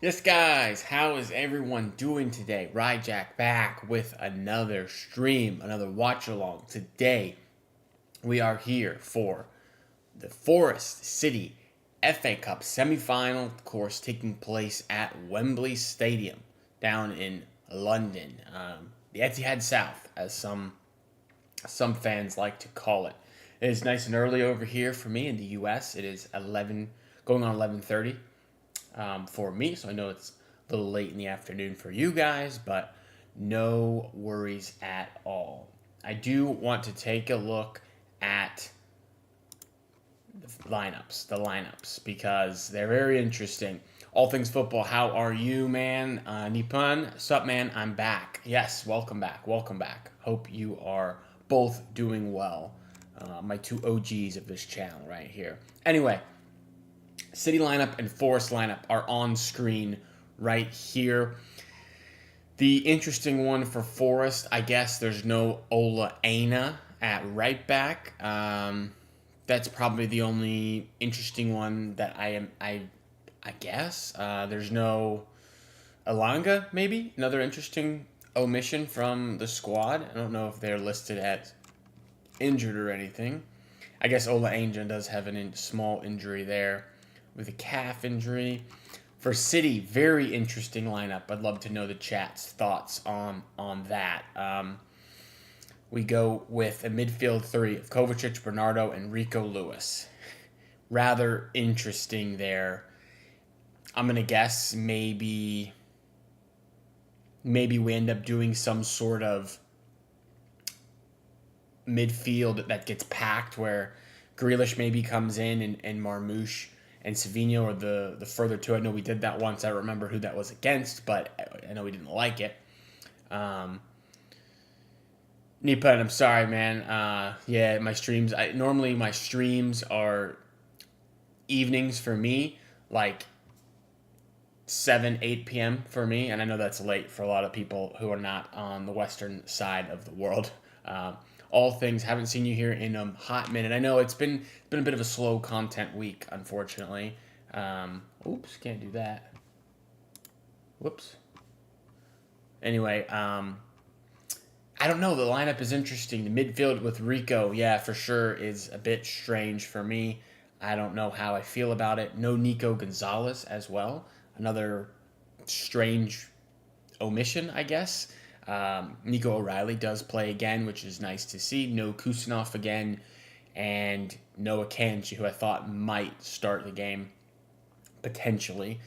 Yes, guys, how is everyone doing today? Ryjack back with another stream, another watch along. Today, we are here for the Forest City FA Cup semifinal, of course, taking place at Wembley Stadium down in London. The Etihad South, as some fans like to call it. It is nice and early over here for me in the U.S. It is 11, going on 11:30 for me, so I know it's a little late in the afternoon for you guys, but no worries at all. I do want to take a look at the lineups, because they're very interesting. All things football, how are you, man? Nippon, sup, man? I'm back. Yes, welcome back. Hope you are both doing well. My two OGs of this channel right here. Anyway, City lineup and Forest lineup are on screen right here. The interesting one for Forest, I guess there's no Ola Aina at right back. That's probably the only interesting one that I guess. There's no Alanga, maybe another interesting omission from the squad. I don't know if they're listed as injured or anything. I guess Ola Aina does have a small injury there with a calf injury. For City, very interesting lineup. I'd love to know the chat's thoughts on that. We go with a midfield three of Kovacic, Bernardo, and Rico Lewis. Rather interesting there. I'm going to guess maybe we end up doing some sort of midfield that gets packed where Grealish maybe comes in and Marmoush and Savinho are the further two. I know we did that once. I don't remember who that was against, but I know we didn't like it. Nippon, I'm sorry, man. Yeah, my streams. Normally my streams are evenings for me, like 7, 8 p.m. for me, and I know that's late for a lot of people who are not on the western side of the world. All things, haven't seen you here in a hot minute. I know it's been a bit of a slow content week, unfortunately. Oops, can't do that. Whoops. Anyway, I don't know. The lineup is interesting. The midfield with Rico, yeah, for sure, is a bit strange for me. I don't know how I feel about it. No Nico Gonzalez as well. Another strange omission, I guess. Nico O'Reilly does play again, which is nice to see. No Kusanov again, and no Akanji, who I thought might start the game, potentially.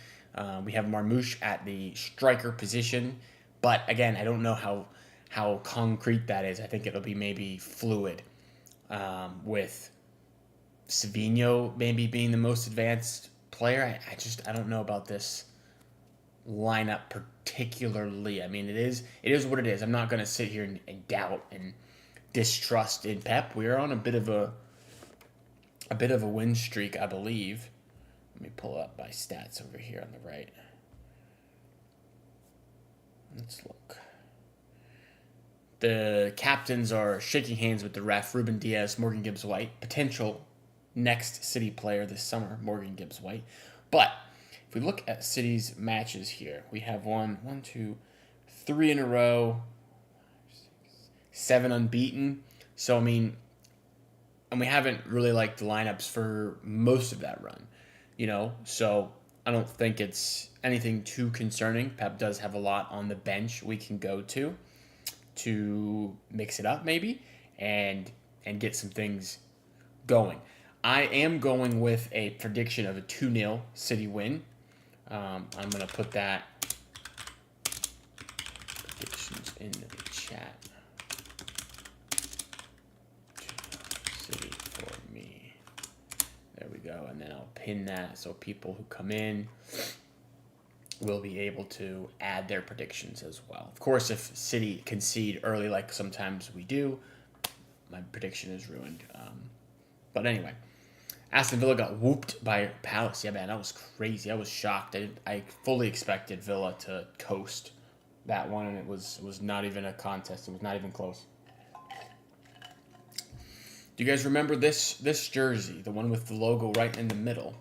We have Marmoush at the striker position, but again, I don't know how concrete that is. I think it'll be maybe fluid, with Savinho maybe being the most advanced player. I don't know about this lineup particularly. I mean, it is what it is. I'm not going to sit here and doubt and distrust in Pep. We are on a bit of a win streak, I believe. Let me pull up my stats over here on the right. Let's look. The captains are shaking hands with the ref. Ruben Diaz, Morgan Gibbs-White, potential next City player this summer, Morgan Gibbs-White. But if we look at City's matches here, we have 1, 2, 3 in a row, 7 unbeaten. So, I mean, and we haven't really liked the lineups for most of that run, so I don't think it's anything too concerning. Pep does have a lot on the bench we can go to mix it up maybe and get some things going. I am going with a prediction of a 2-0 City win. I'm going to put that predictions in the chat. City for me. There we go. And then I'll pin that so people who come in will be able to add their predictions as well. Of course, if City concede early, like sometimes we do, my prediction is ruined. But anyway, Aston Villa got whooped by Palace. Yeah, man, that was crazy. I was shocked. I fully expected Villa to coast that one, and it was not even a contest. It was not even close. Do you guys remember this jersey, the one with the logo right in the middle?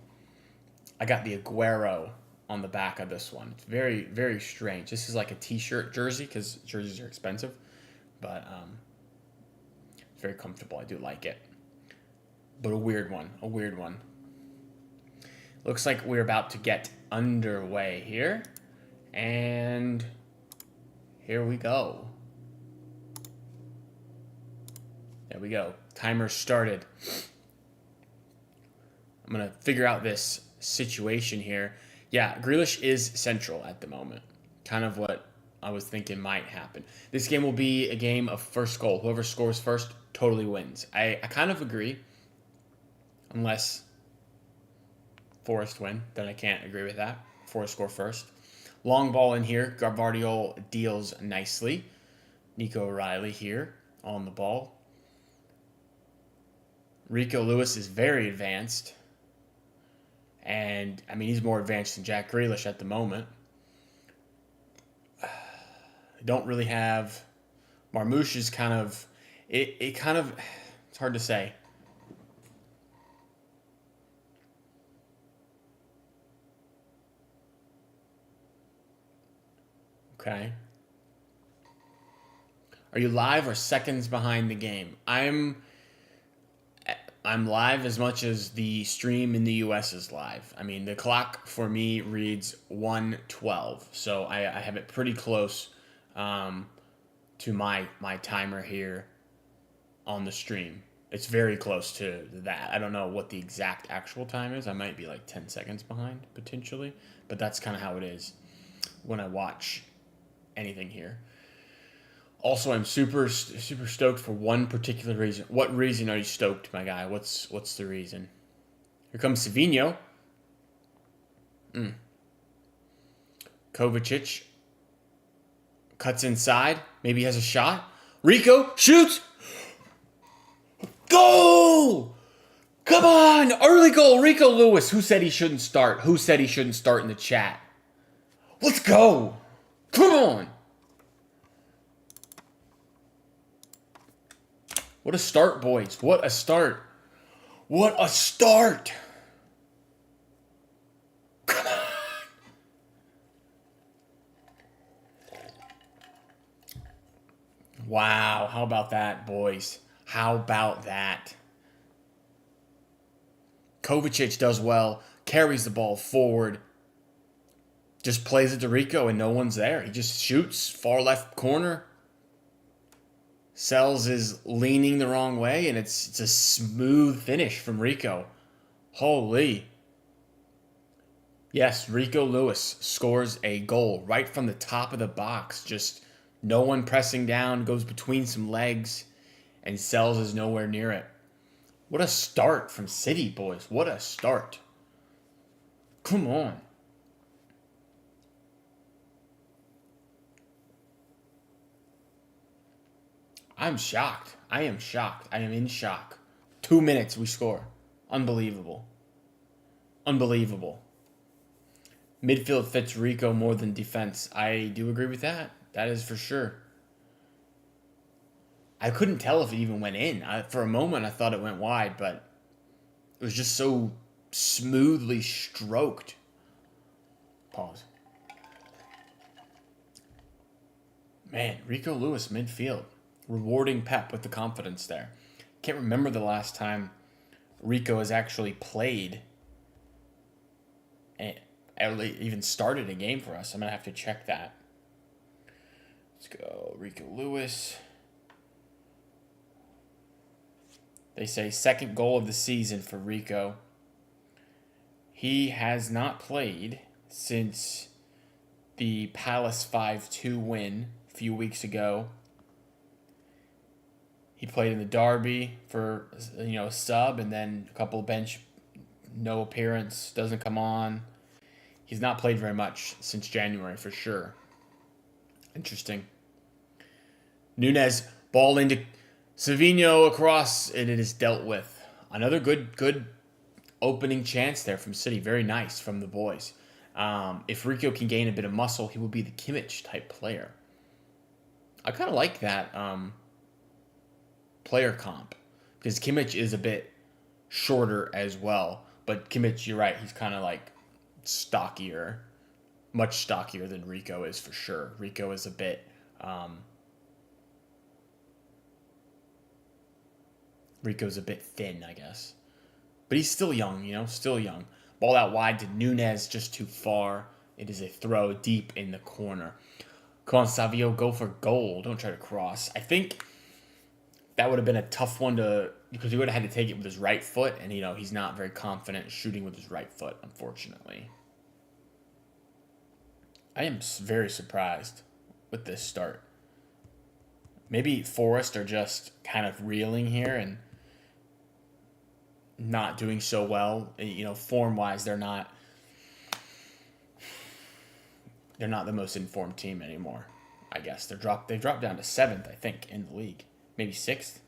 I got the Aguero on the back of this one. It's very, very strange. This is like a t-shirt jersey because jerseys are expensive, but it's very comfortable. I do like it. But a weird one. A weird one. Looks like we're about to get underway here. And here we go. There we go. Timer started. I'm going to figure out this situation here. Yeah, Grealish is central at the moment. Kind of what I was thinking might happen. This game will be a game of first goal. Whoever scores first totally wins. I kind of agree. Unless Forest win, then I can't agree with that. Forest score first. Long ball in here. Garvardiol deals nicely. Nico O'Reilly here on the ball. Rico Lewis is very advanced. And, I mean, he's more advanced than Jack Grealish at the moment. I don't really have... Marmouche is kind of... It's hard to say. Okay. Are you live or seconds behind the game? I'm live as much as the stream in the US is live. I mean, the clock for me reads 1:12, so I have it pretty close to my timer here on the stream. It's very close to that. I don't know what the exact actual time is. I might be like 10 seconds behind, potentially, but that's kind of how it is when I watch anything here. Also, I'm super stoked for one particular reason. What reason are you stoked, my guy? What's the reason? Here comes Savinho. Kovacic cuts inside. Maybe he has a shot. Rico shoots. Goal! Come on! Early goal, Rico Lewis. Who said he shouldn't start? Who said he shouldn't start in the chat? Let's go! Come on! What a start, boys. What a start. What a start! Come on! Wow, how about that, boys? How about that? Kovacic does well, carries the ball forward, just plays it to Rico and no one's there. He just shoots, far left corner. Sells is leaning the wrong way, and it's a smooth finish from Rico. Holy. Yes, Rico Lewis scores a goal right from the top of the box. Just no one pressing down, goes between some legs, and Sells is nowhere near it. What a start from City, boys. What a start. Come on. I'm shocked. I am shocked. I am in shock. 2 minutes we score. Unbelievable. Unbelievable. Midfield fits Rico more than defense. I do agree with that. That is for sure. I couldn't tell if it even went in. For a moment, I thought it went wide, but it was just so smoothly stroked. Pause. Man, Rico Lewis midfield. Rewarding Pep with the confidence there. Can't remember the last time Rico has actually played and even started a game for us. I'm going to have to check that. Let's go, Rico Lewis. They say second goal of the season for Rico. He has not played since the Palace 5-2 win a few weeks ago. He played in the derby for, a sub, and then a couple of bench, no appearance, doesn't come on. He's not played very much since January for sure. Interesting. Nunez, ball into Savinho across, and it is dealt with. Another good opening chance there from City. Very nice from the boys. If Rico can gain a bit of muscle, he will be the Kimmich type player. I kind of like that player comp because Kimmich is a bit shorter as well. But Kimmich, you're right, he's kind of like stockier. much stockier than Rico is for sure. Rico is a bit. Rico's a bit thin, I guess. But he's still young, still young. Ball out wide to Nunez, just too far. It is a throw deep in the corner. Come on, Savio, go for goal. Don't try to cross. I think that would have been a tough one because he would have had to take it with his right foot, and he's not very confident shooting with his right foot, unfortunately. I am very surprised with this start. Maybe Forest are just kind of reeling here and not doing so well. Form-wise, they're not the most informed team anymore. I guess they've dropped down to 7th, I think, in the league. Maybe 6th.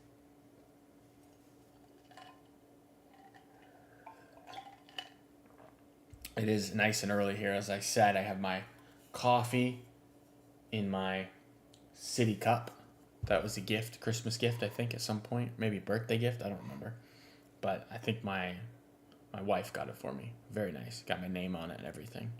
It is nice and early here. As I said, I have my coffee in my city cup. That was a gift, Christmas gift, I think, at some point. Maybe birthday gift, I don't remember. But I think my wife got it for me. Very nice. Got my name on it and everything.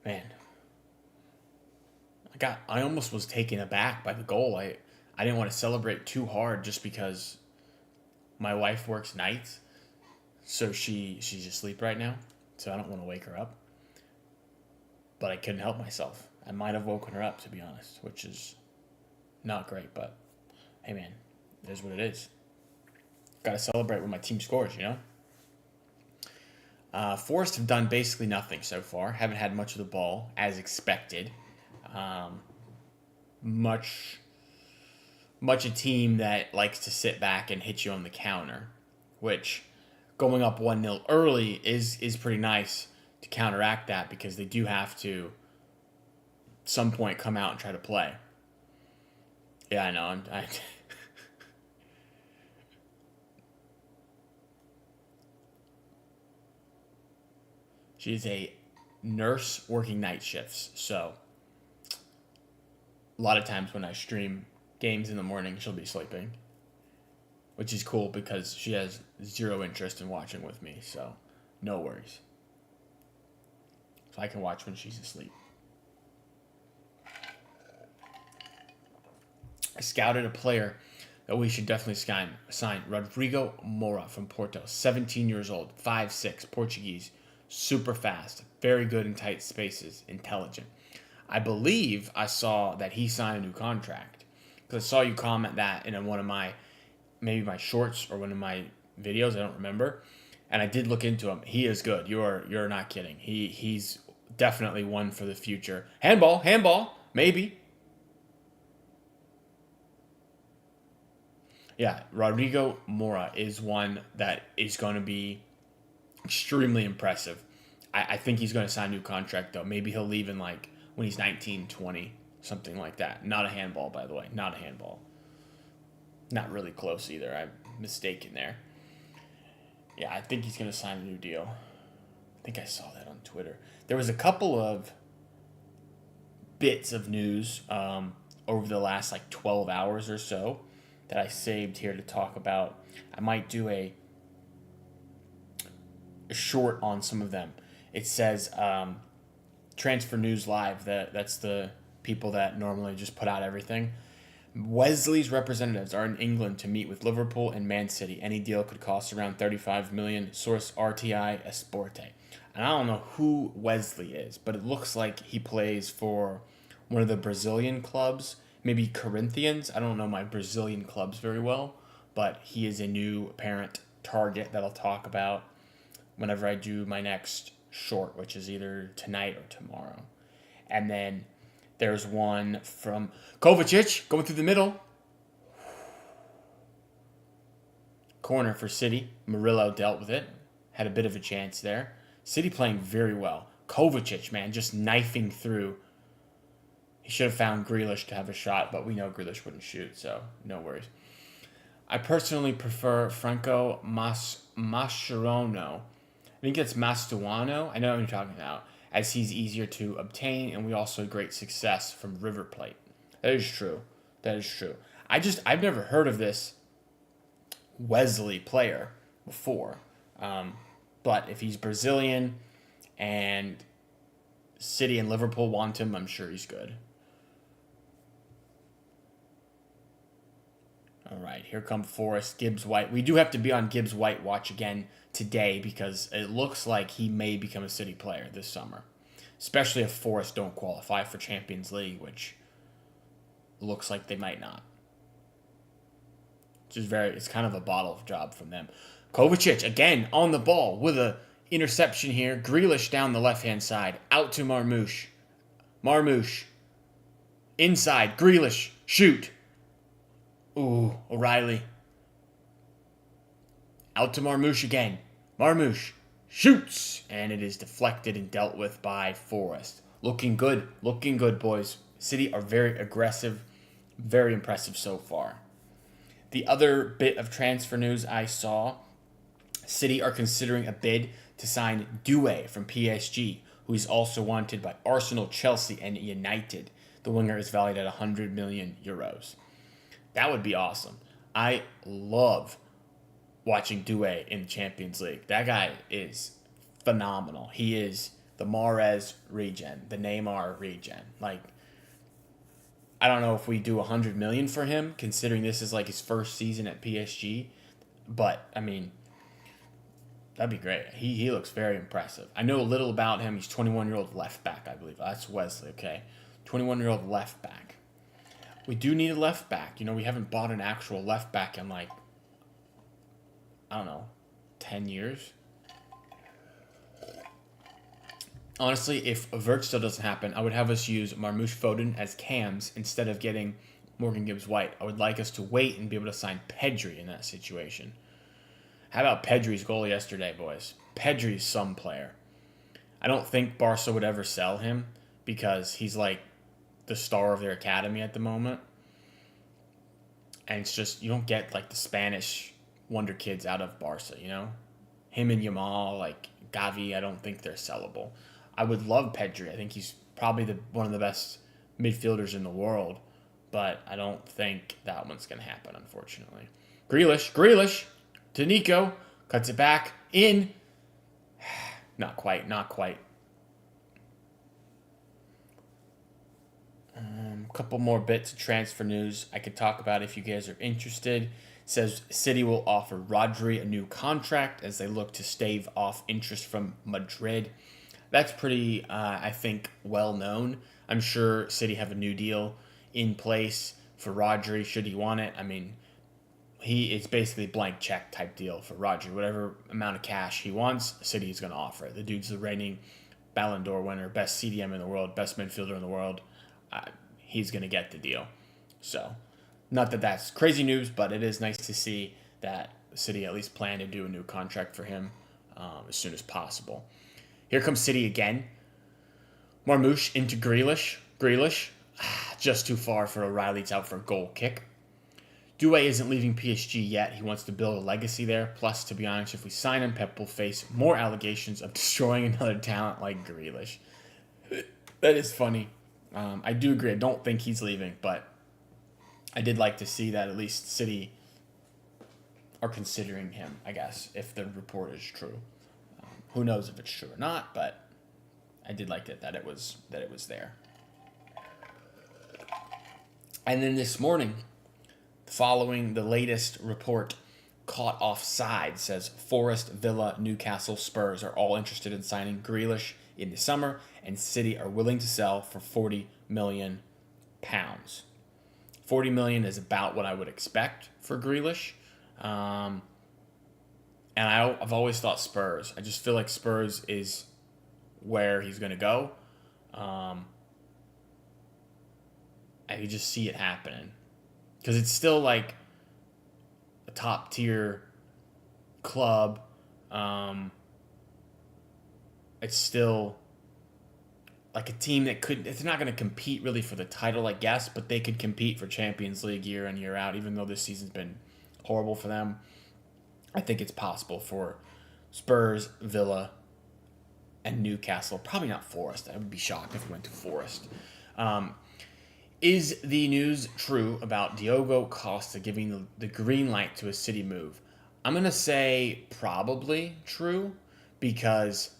Man. I almost was taken aback by the goal. I didn't want to celebrate too hard just because my wife works nights. So she's asleep right now. So I don't want to wake her up. But I couldn't help myself. I might have woken her up, to be honest, which is not great. But, hey, man, it is what it is. Got to celebrate when my team scores, Forest have done basically nothing so far. Haven't had much of the ball, as expected. Much a team that likes to sit back and hit you on the counter, which going up 1-0 early is pretty nice to counteract that because they do have to at some point come out and try to play. Yeah, I know. She's a nurse working night shifts, so a lot of times when I stream games in the morning, she'll be sleeping, which is cool because she has zero interest in watching with me, so no worries. So I can watch when she's asleep. I scouted a player that we should definitely sign. Rodrigo Moura from Porto, 17 years old, 5'6", Portuguese, super fast, very good in tight spaces, intelligent. I believe I saw that he signed a new contract because I saw you comment that in one of my shorts or one of my videos. I don't remember, and I did look into him. He is good. You're not kidding. He's definitely one for the future. Handball, maybe. Yeah, Rodrigo Moura is one that is going to be extremely impressive. I think he's going to sign a new contract, though. Maybe he'll leave in when he's 19, 20, something like that. Not a handball, by the way. Not a handball. Not really close either. I'm mistaken there. Yeah, I think he's going to sign a new deal. I think I saw that on Twitter. There was a couple of bits of news over the last 12 hours or so that I saved here to talk about. I might do a short on some of them. It says Transfer News Live. That's the people that normally just put out everything. Wesley's representatives are in England to meet with Liverpool and Man City. Any deal could cost around $35 million. Source RTI Esporte. And I don't know who Wesley is, but it looks like he plays for one of the Brazilian clubs, maybe Corinthians. I don't know my Brazilian clubs very well, but he is a new apparent target that I'll talk about whenever I do my next short, which is either tonight or tomorrow. And then there's one from Kovacic going through the middle. Corner for City. Murillo dealt with it. Had a bit of a chance there. City playing very well. Kovacic, man, just knifing through. He should have found Grealish to have a shot, but we know Grealish wouldn't shoot, so no worries. I personally prefer Franco Mascherano. I think it's Mastuano. I know what you're talking about. As he's easier to obtain, and we also had great success from River Plate. That is true. That is true. I've never heard of this Wesley player before. But if he's Brazilian and City and Liverpool want him, I'm sure he's good. All right, here come Forrest, Gibbs White. We do have to be on Gibbs White watch again today because it looks like he may become a City player this summer, especially if Forrest don't qualify for Champions League, which looks like they might not. It's kind of a bottle job from them. Kovacic again on the ball with a interception here. Grealish down the left-hand side, out to Marmoush. Marmoush inside. Grealish shoot. Ooh, O'Reilly. Out to Marmoush again. Marmoush shoots, and it is deflected and dealt with by Forrest. Looking good, boys. City are very aggressive, very impressive so far. The other bit of transfer news I saw, City are considering a bid to sign Doué from PSG, who is also wanted by Arsenal, Chelsea, and United. The winger is valued at 100 million euros. That would be awesome. I love watching Doué in the Champions League. That guy is phenomenal. He is the Mahrez regen, the Neymar regen. Like, I don't know if we do 100 million for him, considering this is like his first season at PSG. But, I mean, that'd be great. He looks very impressive. I know a little about him. He's 21-year-old left back, I believe. That's Wesley, okay? 21-year-old left back. We do need a left back. You know, we haven't bought an actual left back in like, I don't know, 10 years. Honestly, if a Vert still doesn't happen, I would have us use Marmoush Foden as cams instead of getting Morgan Gibbs-White. I would like us to wait and be able to sign Pedri in that situation. How about Pedri's goal yesterday, boys? Pedri's some player. I don't think Barca would ever sell him because he's like the star of their academy at the moment. And it's just, you don't get like the Spanish wonder kids out of Barca, you know? Him and Yamal, like Gavi, I don't think they're sellable. I would love Pedri. I think he's probably one of the best midfielders in the world. But I don't think that one's going to happen, unfortunately. Grealish to Nico. Cuts it back in. Not quite. A couple more bits of transfer news I could talk about if you guys are interested. It says City will offer Rodri a new contract as they look to stave off interest from Madrid. That's pretty, I think, well known. I'm sure City have a new deal in place for Rodri should he want it. I mean, it's basically blank check type deal for Rodri. Whatever amount of cash he wants, City is going to offer it. The dude's the reigning Ballon d'Or winner, best CDM in the world, best midfielder in the world. He's going to get the deal. So, not that that's crazy news, but it is nice to see that City at least plan to do a new contract for him as soon as possible. Here comes City again. Marmoush into Grealish. Just too far for O'Reilly. It's out for a goal kick. Doué isn't leaving PSG yet. He wants to build a legacy there. Plus, to be honest, if we sign him, Pep will face more allegations of destroying another talent like Grealish. That is funny. I do agree. I don't think he's leaving, but I did like to see that at least City are considering him, I guess, if the report is true. Who knows if it's true or not, but I did like that it was there. And then this morning, following the latest report, caught offside, says Forest, Villa, Newcastle, Spurs are all interested in signing Grealish in the summer, and City are willing to sell for £40 million. £40 million is about what I would expect for Grealish. And I've always thought Spurs. I just feel like Spurs is where he's going to go. I can just see it happening. Because it's still like a top tier club. It's still like a team that it's not going to compete really for the title, I guess, but they could compete for Champions League year in, year out, even though this season's been horrible for them. I think it's possible for Spurs, Villa, and Newcastle. Probably not Forest. I would be shocked if we went to Forest. Is the news true about Diogo Costa giving the green light to a City move? I'm going to say probably true because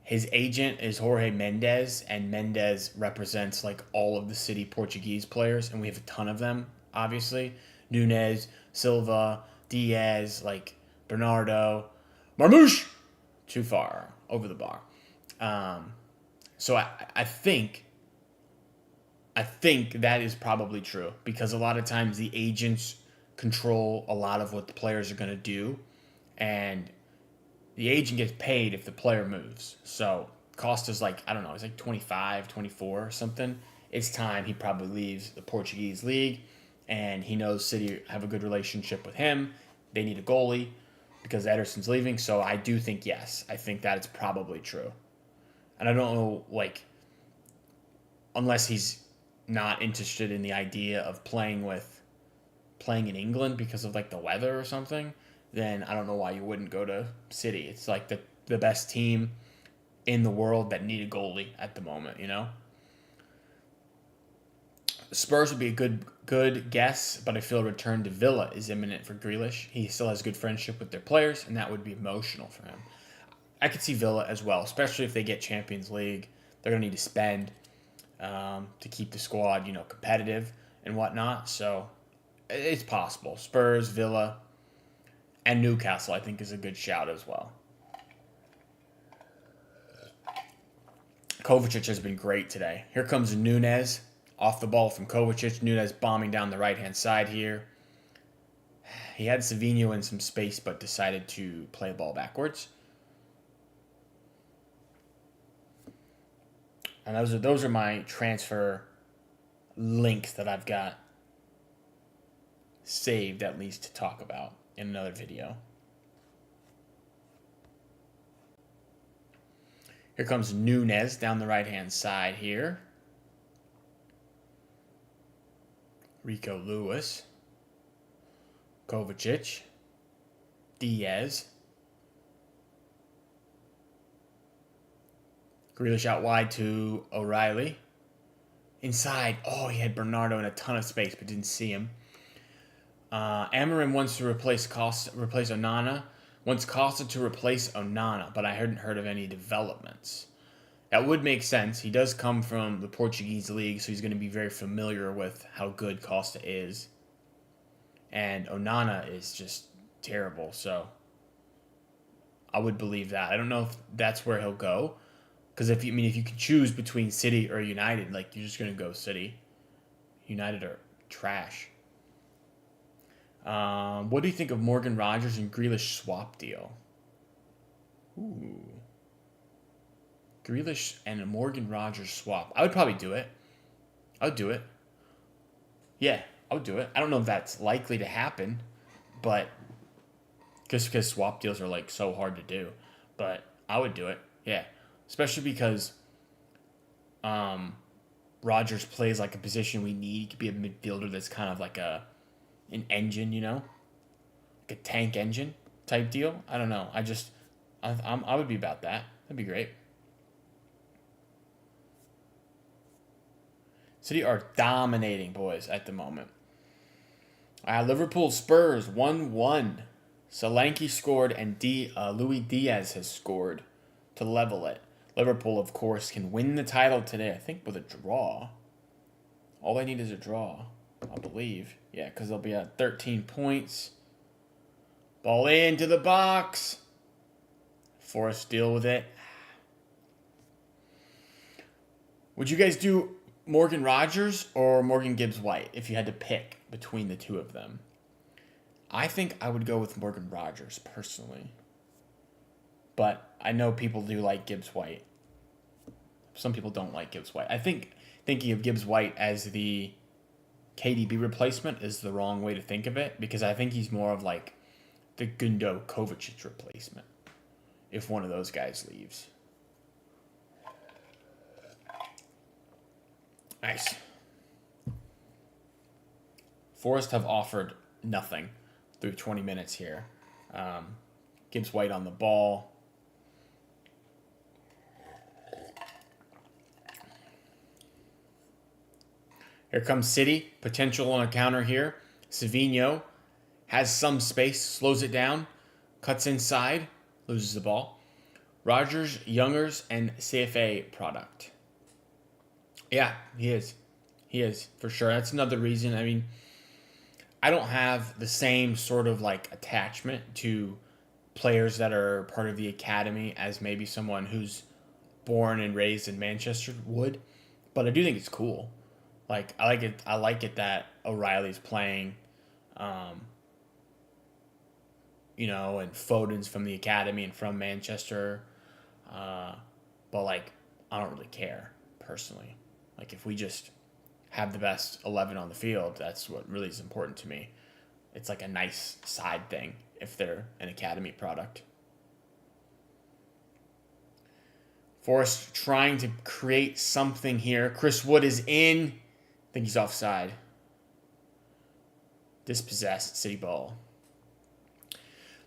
his agent is Jorge Mendes, and Mendes represents like all of the City Portuguese players, and we have a ton of them, obviously. Nunes, Silva, Diaz, like Bernardo, Marmouche, too far over the bar. So I think that is probably true because a lot of times the agents control a lot of what the players are going to do, and the agent gets paid if the player moves. So Costa's like, I don't know, he's like 25, 24 or something. It's time he probably leaves the Portuguese league, and he knows City have a good relationship with him. They need a goalie because Ederson's leaving. So I do think yes. I think that it's probably true. And I don't know, like, unless he's not interested in the idea of playing in England because of like the weather or something, then I don't know why you wouldn't go to City. It's like the best team in the world that need a goalie at the moment, you know? Spurs would be a good guess, but I feel a return to Villa is imminent for Grealish. He still has good friendship with their players, and that would be emotional for him. I could see Villa as well, especially if they get Champions League. They're going to need to spend to keep the squad, competitive and whatnot. So it's possible. Spurs, Villa, and Newcastle, I think, is a good shout as well. Kovacic has been great today. Here comes Nunes off the ball from Kovacic. Nunes bombing down the right-hand side here. He had Savinho in some space, but decided to play the ball backwards. And those are my transfer links that I've got saved, at least, to talk about in another video. Here comes Nunes down the right-hand side here. Rico Lewis. Kovacic. Diaz. Grealish out wide to O'Reilly. Inside. Oh, he had Bernardo in a ton of space, but didn't see him. Amorim wants to replace Onana. Wants Costa to replace Onana, but I hadn't heard of any developments. That would make sense. He does come from the Portuguese league, so he's going to be very familiar with how good Costa is. And Onana is just terrible, so I would believe that. I don't know if that's where he'll go. Because if you can choose between City or United, like, you're just going to go City. United are trash. What do you think of Morgan Rogers and Grealish swap deal? Ooh. Grealish and a Morgan Rogers swap. I would probably do it. I would do it. Yeah, I would do it. I don't know if that's likely to happen, but just because swap deals are like so hard to do. But I would do it. Yeah. Especially because Rogers plays like a position we need. He could be a midfielder that's kind of like an engine, like a tank engine type deal. I don't know. I would be about that. That'd be great. City are dominating, boys, at the moment. Liverpool Spurs 1-1. Solanke scored and Luis Diaz has scored to level it. Liverpool, of course, can win the title today, I think, with a draw. All they need is a draw, I believe. Yeah, because they'll be at 13 points. Ball into the box. Forrest deal with it. Would you guys do Morgan Rogers or Morgan Gibbs-White if you had to pick between the two of them? I think I would go with Morgan Rogers, personally. But I know people do like Gibbs-White. Some people don't like Gibbs-White. I think thinking of Gibbs-White as the KDB replacement is the wrong way to think of it, because I think he's more of like the Gundo Kovacic replacement if one of those guys leaves. Nice. Forest have offered nothing through 20 minutes here. Gibbs-White on the ball. Here comes City. Potential on a counter here. Savinho has some space, slows it down, cuts inside, loses the ball. Rogers, Youngers, and CFA product. Yeah, he is. He is, for sure. That's another reason. I mean, I don't have the same sort of like attachment to players that are part of the academy as maybe someone who's born and raised in Manchester would, but I do think it's cool. Like I like it. I like it that O'Reilly's playing, um, and Foden's from the academy and from Manchester. Uh, but like, I don't really care personally. Like if we just have the best 11 on the field, that's what really is important to me. It's like a nice side thing if they're an academy product. Forrest trying to create something here. Chris Wood is in. I think he's offside. Dispossessed, City ball.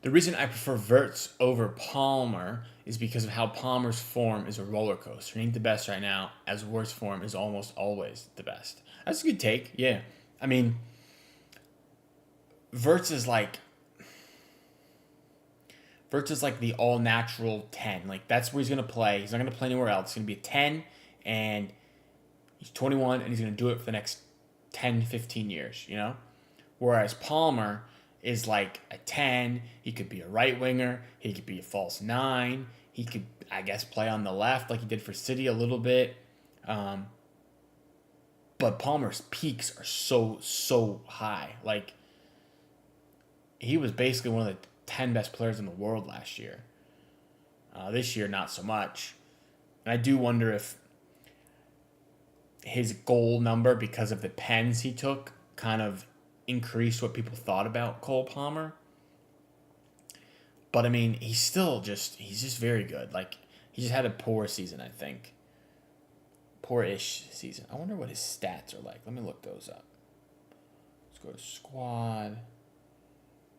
The reason I prefer Verts over Palmer is because of how Palmer's form is a roller coaster. He ain't the best right now, as worst form is almost always the best. That's a good take, yeah. I mean, Verts is like the all-natural 10. Like, that's where he's going to play. He's not going to play anywhere else. He's going to be a 10, and he's 21, and he's going to do it for the next 10, 15 years, Whereas Palmer is like a 10. He could be a right winger. He could be a false 9. He could, I guess, play on the left like he did for City a little bit. But Palmer's peaks are so high. Like, he was basically one of the 10 best players in the world last year. This year, not so much. And I do wonder if his goal number, because of the pens he took, kind of increased what people thought about Cole Palmer. But I mean, he's just very good. Like, he just had a poor season, I think. Poor-ish season. I wonder what his stats are like. Let me look those up. Let's go to squad.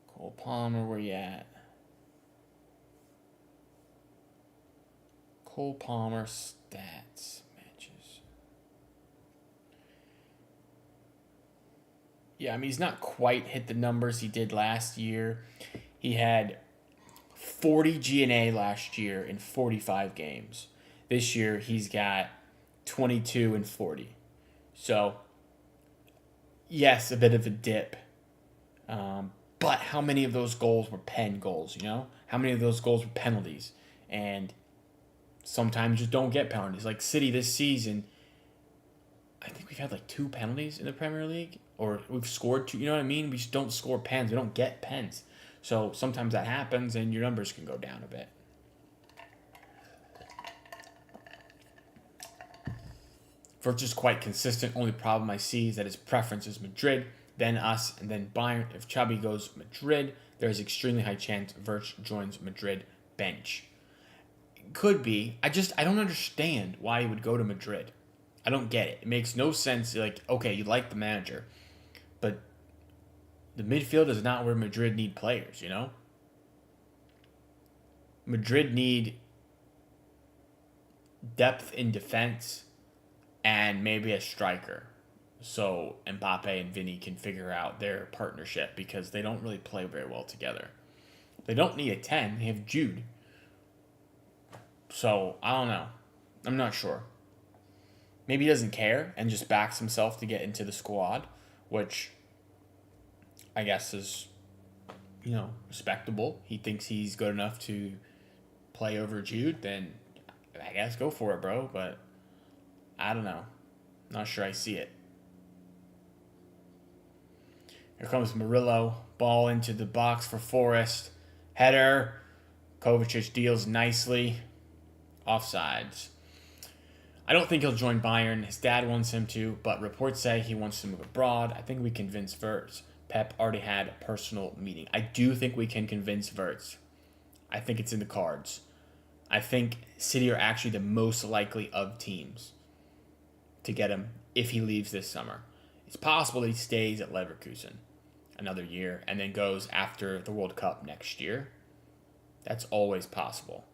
Cole Palmer, where you at? Cole Palmer stats matches. Yeah, I mean, he's not quite hit the numbers he did last year. He had 40 GNA last year in 45 games. This year, he's got 22 and 40. So, yes, a bit of a dip. But how many of those goals were pen goals, How many of those goals were penalties? And sometimes you just don't get penalties. Like City this season, I think we've had like 2 penalties in the Premier League. Or we've scored 2, you know what I mean? We just don't score pens. We don't get pens. So sometimes that happens and your numbers can go down a bit. Virtus is quite consistent. Only problem I see is that his preference is Madrid, then us, and then Bayern. If Xabi goes Madrid, there is extremely high chance Virtus joins Madrid bench. Could be. I don't understand why he would go to Madrid. I don't get it. It makes no sense. Like, okay, you like the manager, but the midfield is not where Madrid need players, Madrid need depth in defense and maybe a striker. So Mbappe and Vinny can figure out their partnership because they don't really play very well together. They don't need a 10. They have Jude. So, I don't know. I'm not sure. Maybe he doesn't care and just backs himself to get into the squad, which I guess is, respectable. He thinks he's good enough to play over Jude, then I guess go for it, bro. But I don't know. Not sure I see it. Here comes Murillo. Ball into the box for Forrest. Header. Kovacic deals nicely. Offsides. I don't think he'll join Bayern. His dad wants him to, but reports say he wants to move abroad. I think we convince Wirtz. Pep already had a personal meeting. I do think we can convince Wirtz. I think it's in the cards. I think City are actually the most likely of teams to get him if he leaves this summer. It's possible that he stays at Leverkusen another year and then goes after the World Cup next year. That's always possible.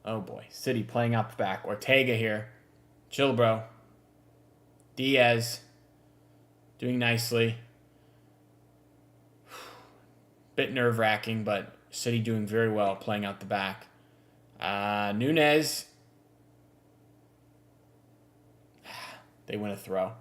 Oh boy, City playing out the back. Ortega here. Chill, bro. Diaz. doing nicely. Bit nerve-wracking, but City doing very well, playing out the back. Nunez. They win a throw.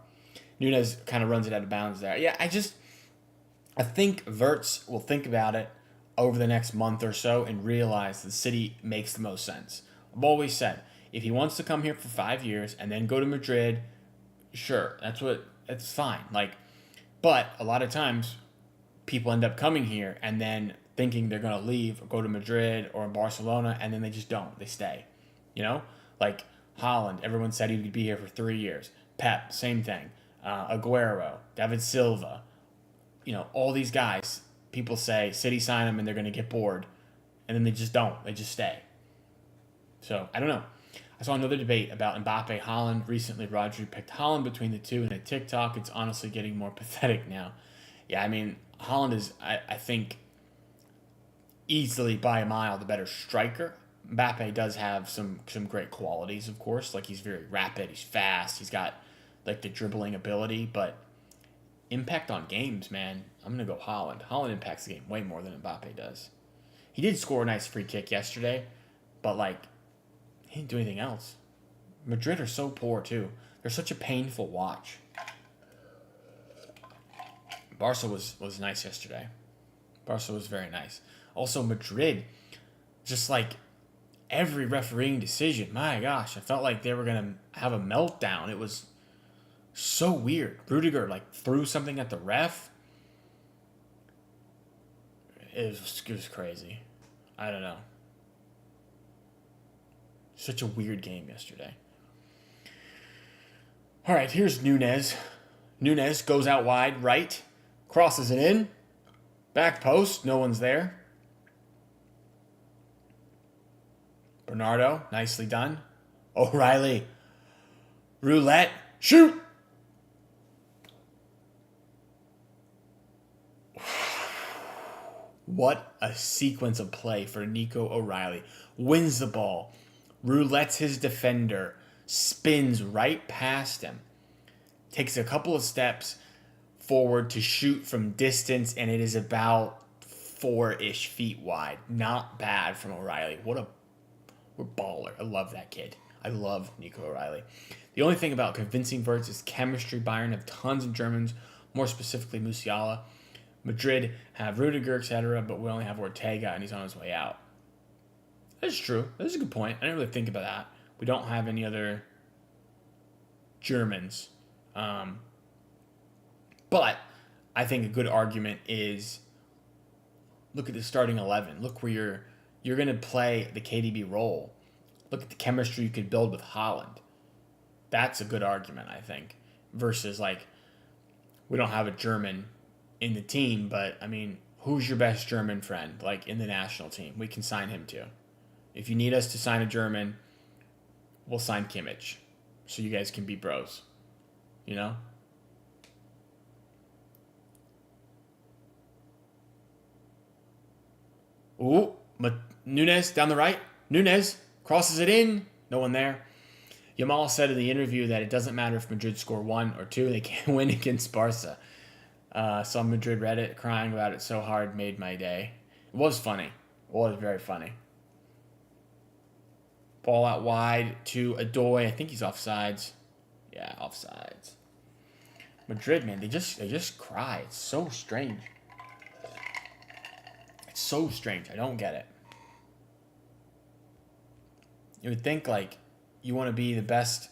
Nunez kind of runs it out of bounds there. Yeah, I think Wirtz will think about it over the next month or so and realize the City makes the most sense. I've always said, if he wants to come here for 5 years and then go to Madrid, sure, that's fine. But a lot of times people end up coming here and then thinking they're going to leave or go to Madrid or Barcelona, and then they just don't. They stay. Like Haaland, everyone said he would be here for 3 years. Pep, same thing. Aguero, David Silva, all these guys, people say City sign them and they're going to get bored, and then they just don't. They just stay. So, I don't know. I saw another debate about Mbappe, Haaland. Recently, Rodri picked Haaland between the two, and at TikTok, it's honestly getting more pathetic now. Yeah, I mean, Haaland is, I think, easily by a mile the better striker. Mbappe does have some great qualities, of course. Like, he's very rapid, he's fast, he's got, like, the dribbling ability, but impact on games, man, I'm going to go Haaland. Haaland impacts the game way more than Mbappe does. He did score a nice free kick yesterday, but, he didn't do anything else. Madrid are so poor, too. They're such a painful watch. Barca was nice yesterday. Barca was very nice. Also, Madrid, just every refereeing decision, my gosh, I felt like they were going to have a meltdown. It was so weird. Rudiger, threw something at the ref. It was crazy. I don't know. Such a weird game yesterday. All right, here's Nunez. Nunez goes out wide, right, crosses it in, back post, no one's there. Bernardo, nicely done. O'Reilly, roulette, shoot! What a sequence of play for Nico O'Reilly. Wins the ball, roulettes his defender, spins right past him, takes a couple of steps forward to shoot from distance, and it is about 4-ish feet wide. Not bad from O'Reilly. What a baller. I love that kid. I love Nico O'Reilly. The only thing about convincing Wirtz is chemistry. Bayern have tons of Germans, more specifically Musiala. Madrid have Rudiger, etc., but we only have Ortega, and he's on his way out. That's true. That's a good point. I didn't really think about that. We don't have any other Germans. But I think a good argument is look at the starting 11. Look where you're going to play the KDB role. Look at the chemistry you could build with Haaland. That's a good argument, I think. Versus, we don't have a German in the team, but, who's your best German friend, in the national team? We can sign him too. If you need us to sign a German, we'll sign Kimmich. So you guys can be bros. Ooh, Nunez down the right. Nunez crosses it in. No one there. Yamal said in the interview that it doesn't matter if Madrid score 1 or 2. They can't win against Barca. Some Madrid Reddit crying about it so hard made my day. It was funny. It was very funny. Ball out wide to Adoy. I think he's offsides. Yeah, offsides. Madrid, man, they just cry. It's so strange. It's so strange. I don't get it. You would think you want to be the best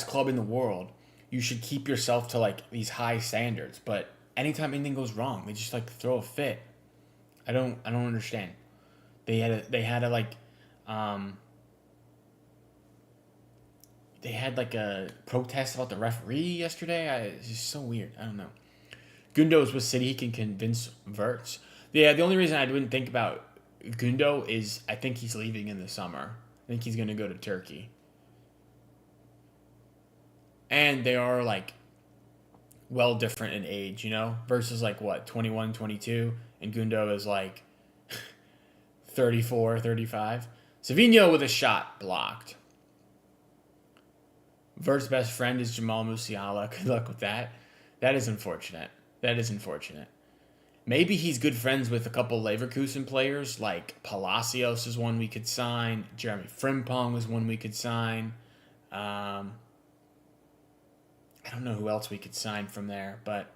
club in the world. You should keep yourself to these high standards. But anytime anything goes wrong, they just throw a fit. I don't understand. They had a protest about the referee yesterday. It's just so weird. I don't know. Gundo's with City. He can convince Wirtz. Yeah, the only reason I wouldn't think about Gundo is I think he's leaving in the summer. I think he's going to go to Turkey. And they are well different in age, versus 21, 22, and Gundo is 34, 35. Savinho with a shot blocked. Wirtz's best friend is Jamal Musiala. Good luck with that. That is unfortunate. That is unfortunate. Maybe he's good friends with a couple Leverkusen players, like Palacios is one we could sign. Jeremy Frimpong is one we could sign. I don't know who else we could sign from there, but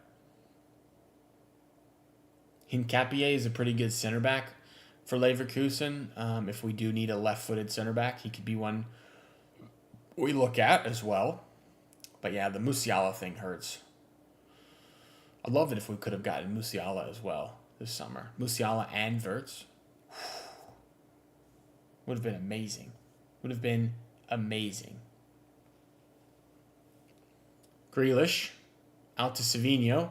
Hincapié is a pretty good center back for Leverkusen. If we do need a left-footed center back, he could be one we look at as well. But yeah, the Musiala thing hurts. I'd love it if we could have gotten Musiala as well this summer. Musiala and Wirtz. Would have been amazing. Would have been amazing. Grealish out to Savinho.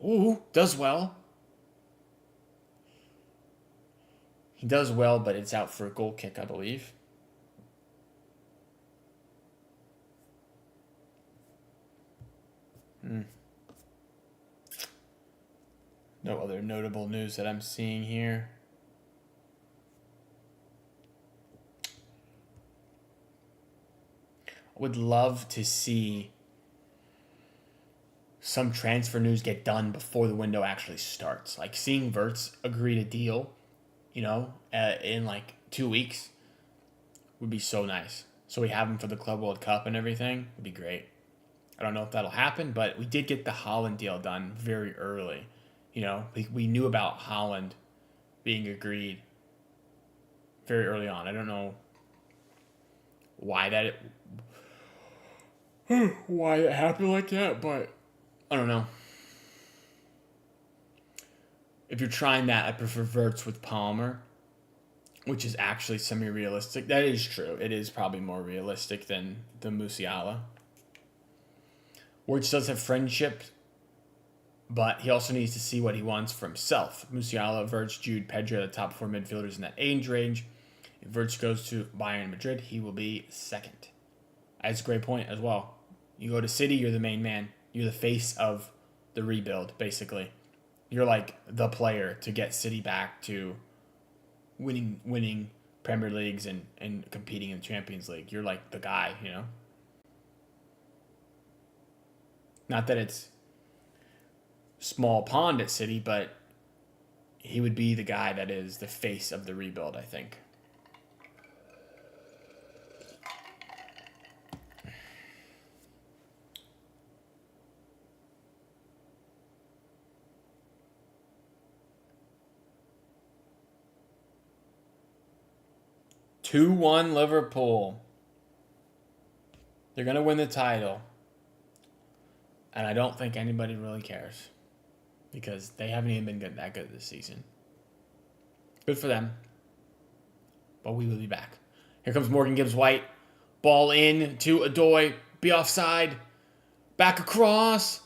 Ooh, does well. He does well, but it's out for a goal kick, I believe. No other notable news that I'm seeing here. I would love to see some transfer news get done before the window actually starts. Like seeing Wirtz agree to deal, in like 2 weeks would be so nice. So we have him for the Club World Cup and everything. Would be great. I don't know if that'll happen, but we did get the Haaland deal done very early. We knew about Haaland being agreed very early on. I don't know why why it happened like that, but I don't know. If you're trying that, I prefer Wirtz with Palmer, which is actually semi-realistic. That is true. It is probably more realistic than the Musiala. Wirtz does have friendship, but he also needs to see what he wants for himself. Musiala, Wirtz, Jude, Pedro, the top 4 midfielders in that age range. If Wirtz goes to Bayern Madrid, he will be second. That's a great point as well. You go to City, you're the main man. You're the face of the rebuild, basically. You're like the player to get City back to winning Premier Leagues and competing in the Champions League. You're like the guy, Not that it's small pond at City, but he would be the guy that is the face of the rebuild, I think. (2-1) Liverpool. They're going to win the title. And I don't think anybody really cares. Because they haven't even been that good this season. Good for them. But we will be back. Here comes Morgan Gibbs-White. Ball in to Adoy. Be offside. Back across.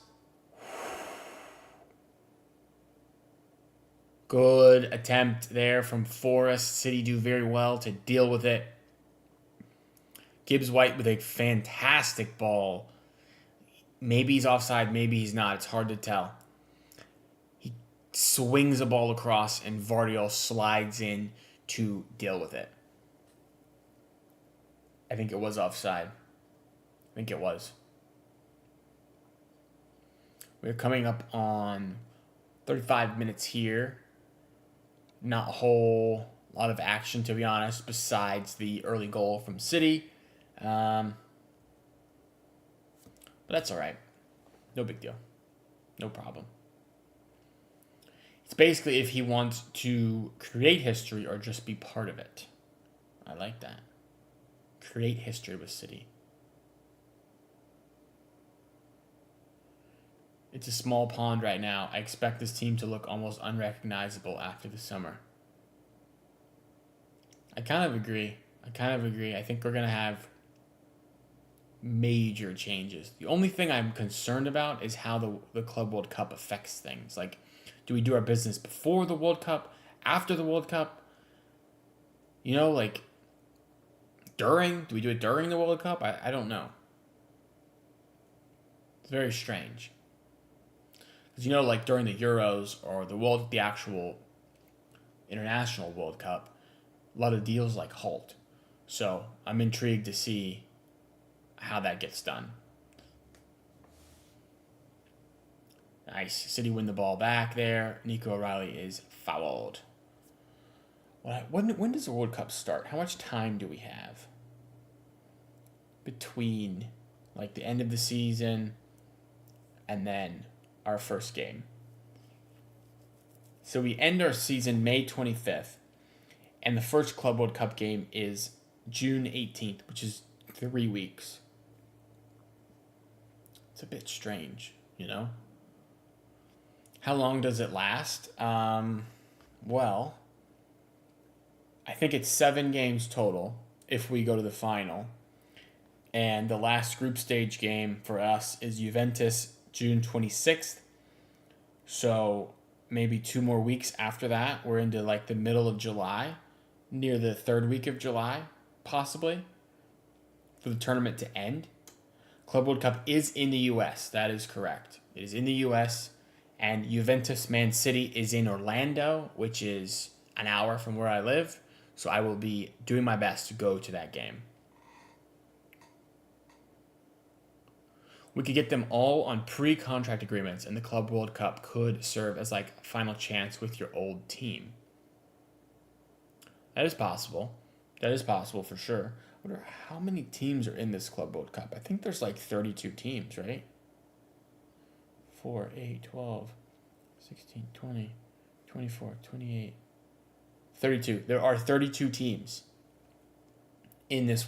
Good attempt there from Forrest. City do very well to deal with it. Gibbs-White with a fantastic ball. Maybe he's offside, maybe he's not. It's hard to tell. He swings a ball across and Vardiol slides in to deal with it. I think it was offside. I think it was. We're coming up on 35 minutes here. Not a whole lot of action, to be honest, besides the early goal from City. But that's all right. No big deal. No problem. It's basically if he wants to create history or just be part of it. I like that. Create history with City. It's a small pond right now. I expect this team to look almost unrecognizable after the summer. I kind of agree. I think we're going to have major changes. The only thing I'm concerned about is how the Club World Cup affects things. Like, do we do our business before the World Cup? After the World Cup? During? Do we do it during the World Cup? I don't know. It's very strange. Because during the Euros or the actual international World Cup, a lot of deals halt. So I'm intrigued to see how that gets done. Nice. City win the ball back there. Nico O'Reilly is fouled. When does the World Cup start? How much time do we have between like the end of the season and then our first game? So we end our season May 25th, and the first Club World Cup game is June 18th, which is 3 weeks. It's a bit strange, you know? How long does it last? Well, I think it's 7 games total if we go to the final. And the last group stage game for us is Juventus June 26th. So maybe 2 more weeks after that, we're into like the middle of July, near the 3rd week of July, possibly, for the tournament to end. Club World Cup is in the U.S. That is correct. It is in the U.S., and Juventus Man City is in Orlando, which is an hour from where I live. So I will be doing my best to go to that game. We could get them all on pre-contract agreements, and the Club World Cup could serve as like a final chance with your old team. That is possible. That is possible for sure. I wonder how many teams are in this Club World Cup. I think there's like 32 teams, right? 4, 8, 12, 16, 20, 24, 28, 32. There are 32 teams in this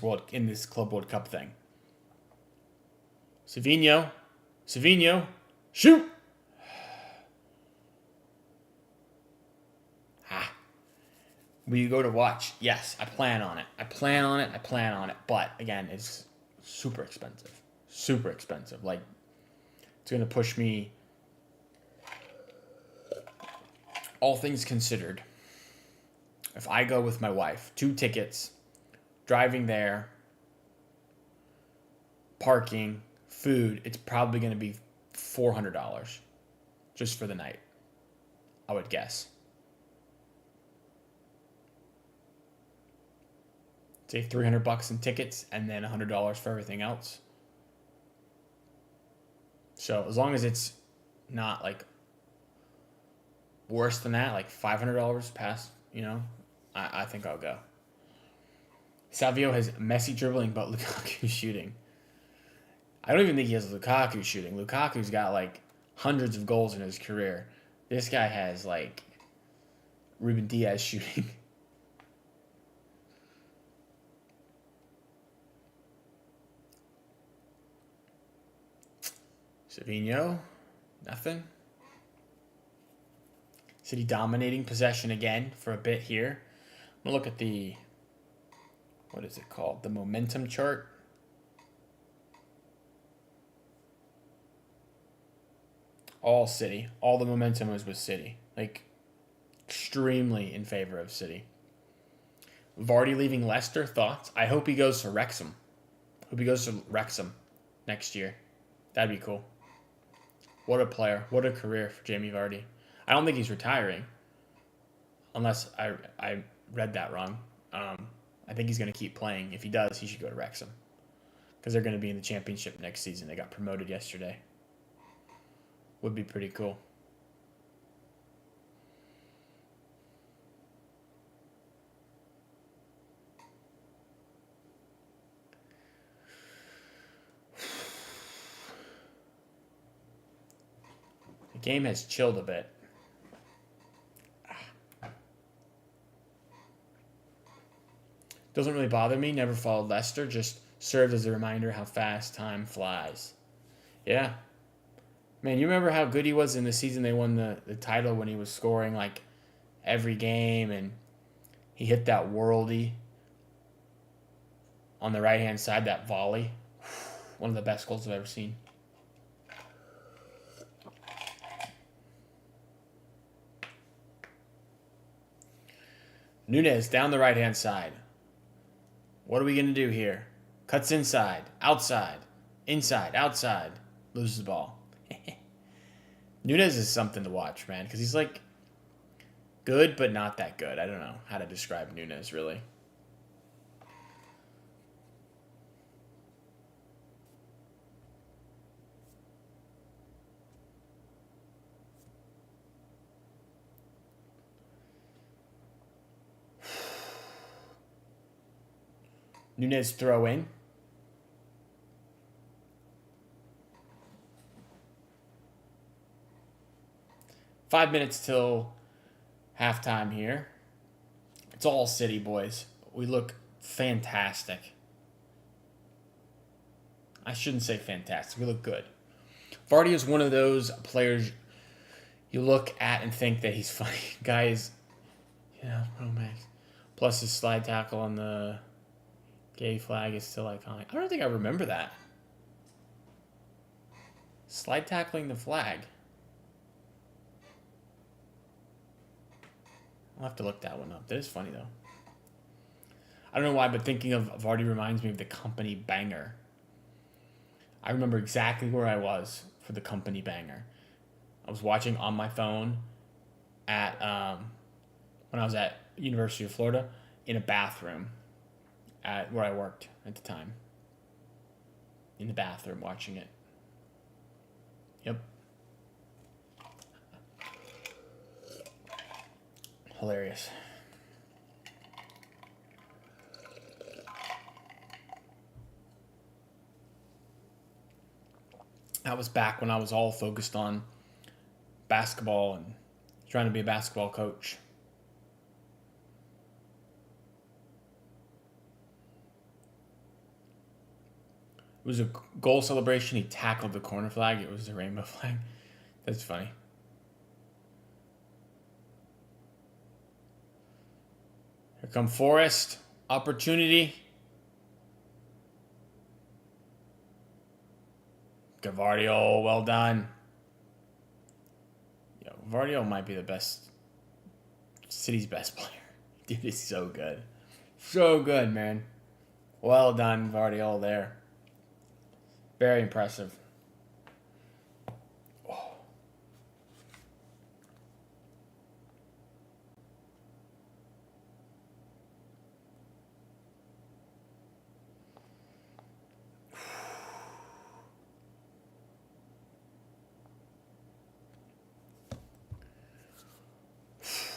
Club World Cup thing. Savinho, shoot! Will you go to watch? Yes, I plan on it. But again, it's super expensive. Like, it's going to push me, all things considered, if I go with my wife, 2 tickets, driving there, parking, food, it's probably going to be $400 just for the night, I would guess. Say $300 in tickets and then $100 for everything else. So as long as it's not like worse than that, like $500 past, I think I'll go. Savio has Messi dribbling, but Lukaku shooting. I don't even think he has Lukaku shooting. Lukaku's got like hundreds of goals in his career. This guy has like Ruben Diaz shooting. Savinho, nothing. City dominating possession again for a bit here. I'm going to look at what is it called? The momentum chart. All City. All the momentum was with City. Like, extremely in favor of City. Vardy leaving Leicester, thoughts? I hope he goes to Wrexham. Next year. That'd be cool. What a player. What a career for Jamie Vardy. I don't think he's retiring. Unless I read that wrong. I think he's going to keep playing. If he does, he should go to Wrexham. Because they're going to be in the championship next season. They got promoted yesterday. Would be pretty cool. The game has chilled a bit. Doesn't really bother me. Never followed Leicester. Just served as a reminder how fast time flies. Yeah. Man, you remember how good he was in the season they won the title when he was scoring like every game and he hit that worldie on the right-hand side, that volley. One of the best goals I've ever seen. Nunez down the right-hand side. What are we going to do here? Cuts inside, outside, inside, outside. Loses the ball. Nunez is something to watch, man, because he's like good, but not that good. I don't know how to describe Nunez, really. Nunez throw in. Five minutes till halftime here. It's all City, boys. We look fantastic. I shouldn't say fantastic. We look good. Vardy is one of those players you look at and think that he's funny. Guy is, romance. Plus his slide tackle on the gay flag is still iconic. I don't think I remember that. Slide tackling the flag. I'll have to look that one up. That is funny, though. I don't know why, but thinking of Vardy reminds me of the Company banger. I remember exactly where I was for the Company banger. I was watching on my phone at when I was at University of Florida in a bathroom at where I worked at the time. In the bathroom watching it. Yep. Hilarious. That was back when I was all focused on basketball and trying to be a basketball coach. It was a goal celebration. He tackled the corner flag. It was the rainbow flag. That's funny. Here come Forrest. Opportunity. Gavardio, well done. Yo, Gavardio might be the best, City's best player. Dude, he's so good. So good, man. Well done, Gavardio there. Very impressive. Oh.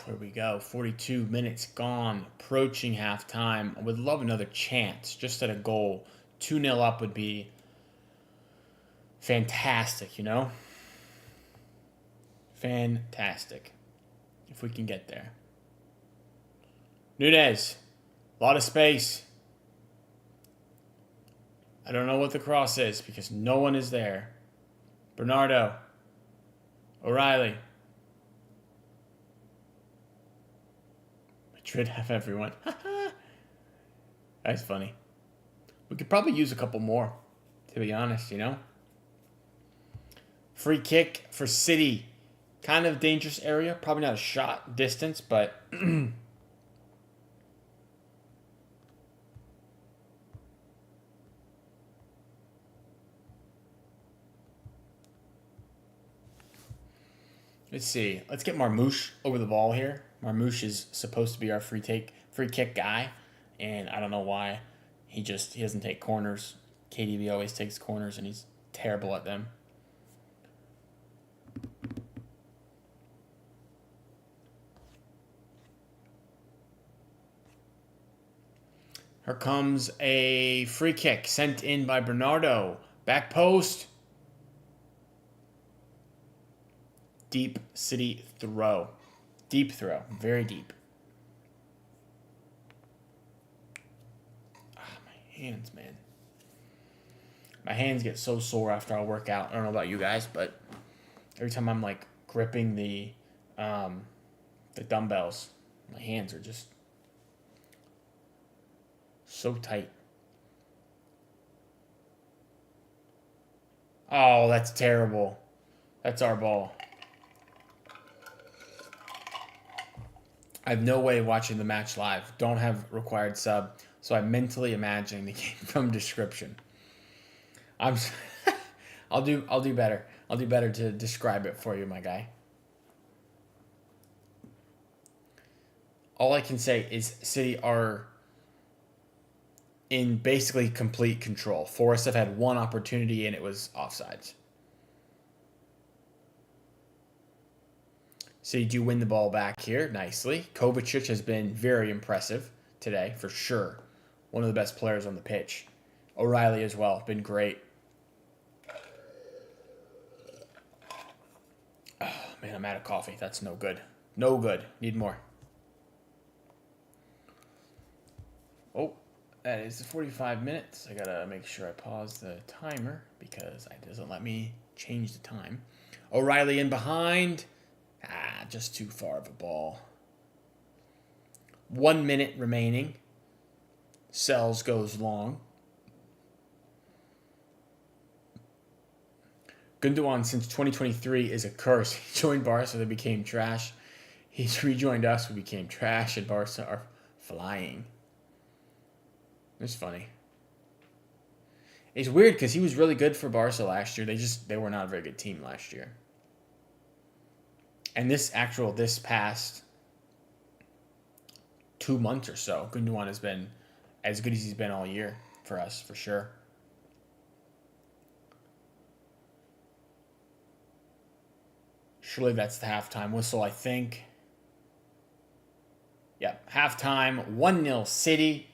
Here we go. 42 minutes gone. Approaching halftime. I would love another chance. Just at a goal. 2-0 up would be fantastic, you know? Fantastic. If we can get there. Nunez. A lot of space. I don't know what the cross is because no one is there. Bernardo. O'Reilly. Madrid have everyone. That's funny. We could probably use a couple more, to be honest, you know? Free kick for City. Kind of dangerous area. Probably not a shot distance, but... Let's see. Let's get Marmouche over the ball here. Marmouche is supposed to be our free kick guy, and I don't know why he doesn't take corners. KDB always takes corners, and he's terrible at them. Here comes a free kick sent in by Bernardo. Back post. Deep City throw. Deep throw. Very deep. My hands, man. My hands get so sore after I work out. I don't know about you guys, but every time I'm like gripping the dumbbells, my hands are just so tight. Oh, that's terrible. That's our ball. I have no way of watching the match live. Don't have required sub, so I'm mentally imagining the game from description. I'll do better. I'll do better to describe it for you, my guy. All I can say is City are in basically complete control. Forest have had one opportunity and it was offsides. City do win the ball back here nicely. Kovacic has been very impressive today, for sure. one of the best players on the pitch. O'Reilly as well, been great. Oh, man, I'm out of coffee. That's no good. No good. Need more. Oh, that is the 45 minutes. I gotta make sure I pause the timer because it doesn't let me change the time. O'Reilly in behind. Just too far of a ball. 1 minute remaining. Sells goes long. Gundogan since 2023 is a curse. He joined Barca, they became trash. He's rejoined us, we became trash, and Barca are flying. It's funny. It's weird because he was really good for Barca last year. They were not a very good team last year. And this past 2 months or so, Gundogan has been as good as he's been all year for us, for sure. Surely that's the halftime whistle, I think. Yep, halftime, 1-0 City.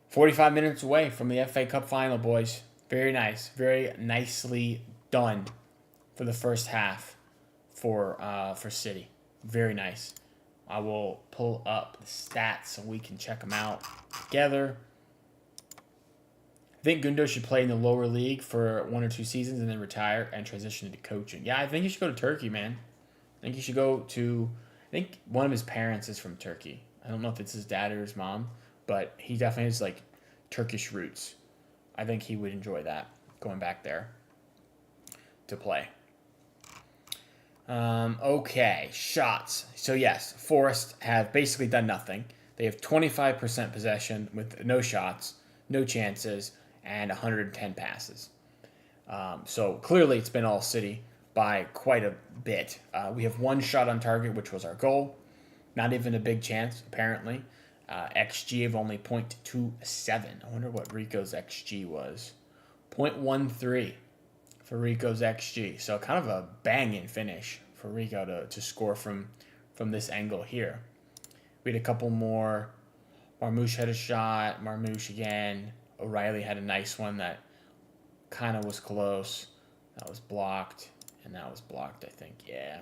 45 minutes away from the FA Cup final, boys. Very nice. Very nicely done for the first half for City. Very nice. I will pull up the stats so we can check them out together. I think Gundo should play in the lower league for 1 or 2 seasons and then retire and transition into coaching. Yeah, I think he should go to Turkey, man. I think he should go to... I think one of his parents is from Turkey. I don't know if it's his dad or his mom, but he definitely has, like, Turkish roots. I think he would enjoy that, going back there to play. Okay, shots. So, yes, Forest have basically done nothing. They have 25% possession with no shots, no chances, and 110 passes. So, clearly it's been all City by quite a bit. We have 1 shot on target, which was our goal. Not even a big chance, apparently. XG of only 0.27. I wonder what Rico's XG was. 0.13 for Rico's XG. So kind of a banging finish for Rico to score from this angle here. We had a couple more. Marmoush had a shot. Marmoush again. O'Reilly had a nice one that kind of was close. That was blocked. And that was blocked, I think. Yeah.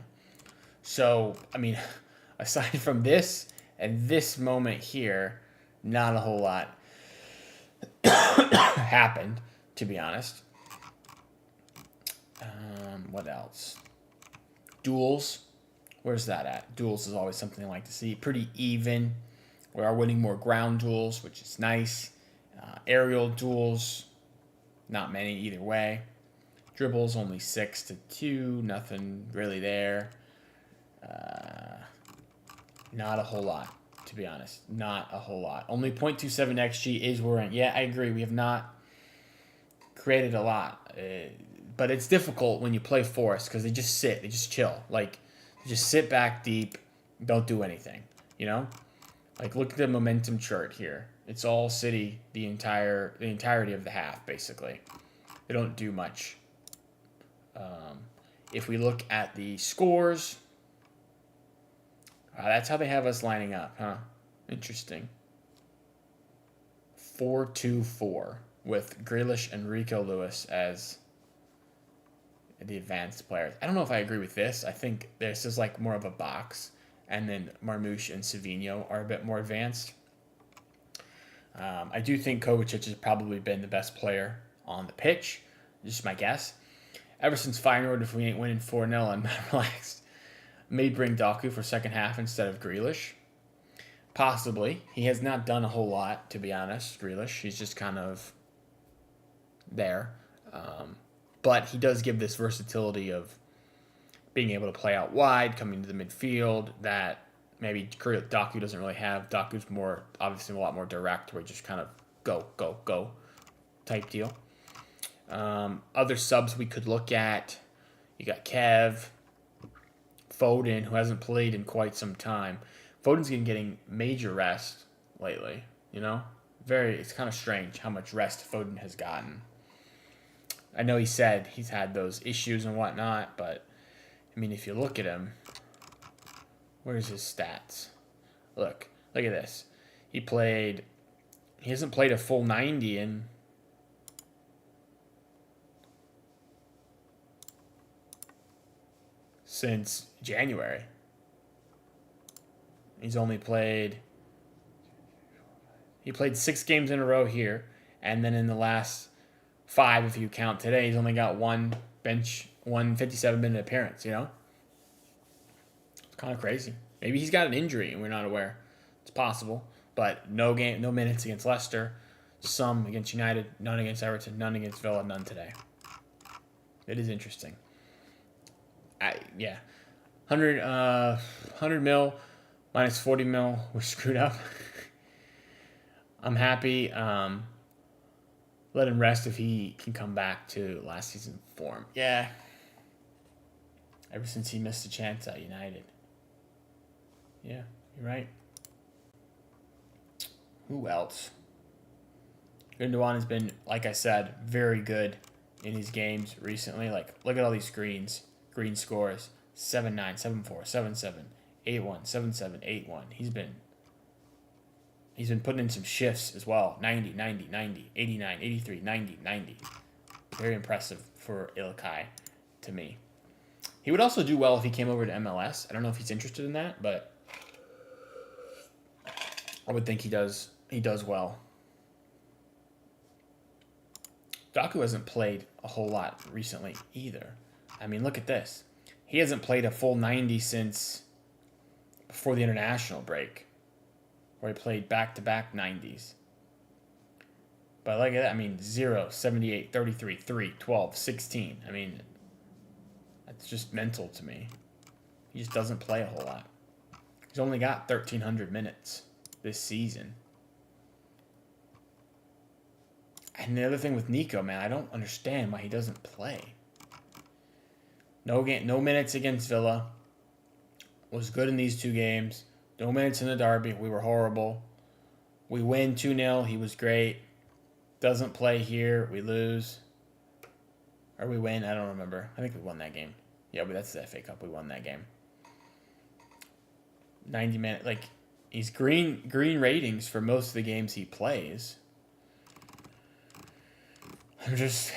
So, I mean, aside from this and this moment here, not a whole lot happened, to be honest. What else? Duels. Where's that at? Duels is always something I like to see. Pretty even. We are winning more ground duels, which is nice. Aerial duels, not many either way. Dribbles, only 6-2. Nothing really there. Not a whole lot, to be honest. Not a whole lot. Only 0.27 XG is worrying. Yeah, I agree. We have not created a lot. But it's difficult when you play Forest because they just sit. They just chill. Like, they just sit back deep, don't do anything, you know? Like, look at the momentum chart here. It's all City the entirety of the half, basically. They don't do much. If we look at the scores, that's how they have us lining up, huh? Interesting. 4-2-4 with Grealish and Rico Lewis as the advanced players. I don't know if I agree with this. I think this is like more of a box, and then Marmoush and Savinho are a bit more advanced. I do think Kovacic has probably been the best player on the pitch. Just my guess. Ever since Feyenoord, if we ain't winning 4-0, I'm not relaxed. May bring Doku for second half instead of Grealish. Possibly. He has not done a whole lot, to be honest, Grealish. He's just kind of there. But he does give this versatility of being able to play out wide, coming to the midfield, that maybe Doku doesn't really have. Doku's more, obviously, a lot more direct, where he just kind of go, go, go type deal. Other subs we could look at, you got Kev, Foden, who hasn't played in quite some time. Foden's been getting major rest lately, you know? It's kind of strange how much rest Foden has gotten. I know he said he's had those issues and whatnot, but, I mean, if you look at him, where's his stats? Look at this. He He hasn't played a full 90 since January. He's only played... He played 6 games in a row here, and then in the last 5, if you count today, he's only got one 57-minute appearance, you know? It's kind of crazy. Maybe he's got an injury and we're not aware. It's possible. But no minutes against Leicester, some against United, none against Everton, none against Villa, none today. It is interesting. 100 mil minus 40 mil. We're screwed up. I'm happy. Let him rest if he can come back to last season's form. Yeah. Ever since he missed a chance at United. Yeah, you're right. Who else? Gundogan has been, like I said, very good in his games recently. Like, look at all these screens. Green scores. 7-9, 7-4, 7-7, 8-1, 7-7, 8-1. He's been putting in some shifts as well. 90, 90, 90, 89, 83, 90, 90. Very impressive for Ilkay to me. He would also do well if he came over to MLS. I don't know if he's interested in that, but I would think he does well. Doku hasn't played a whole lot recently either. I mean, look at this. He hasn't played a full 90 since before the international break, where he played back-to-back 90s. But look at that. I mean, 0, 78, 33, 3, 12, 16. I mean, that's just mental to me. He just doesn't play a whole lot. He's only got 1,300 minutes this season. And the other thing with Nico, man, I don't understand why he doesn't play. No minutes against Villa. Was good in these 2 games. No minutes in the derby. We were horrible. We win 2-0. He was great. Doesn't play here. We lose. Or we win. I don't remember. I think we won that game. Yeah, but that's the FA Cup. We won that game. 90 minutes. Like, he's green ratings for most of the games he plays. I'm just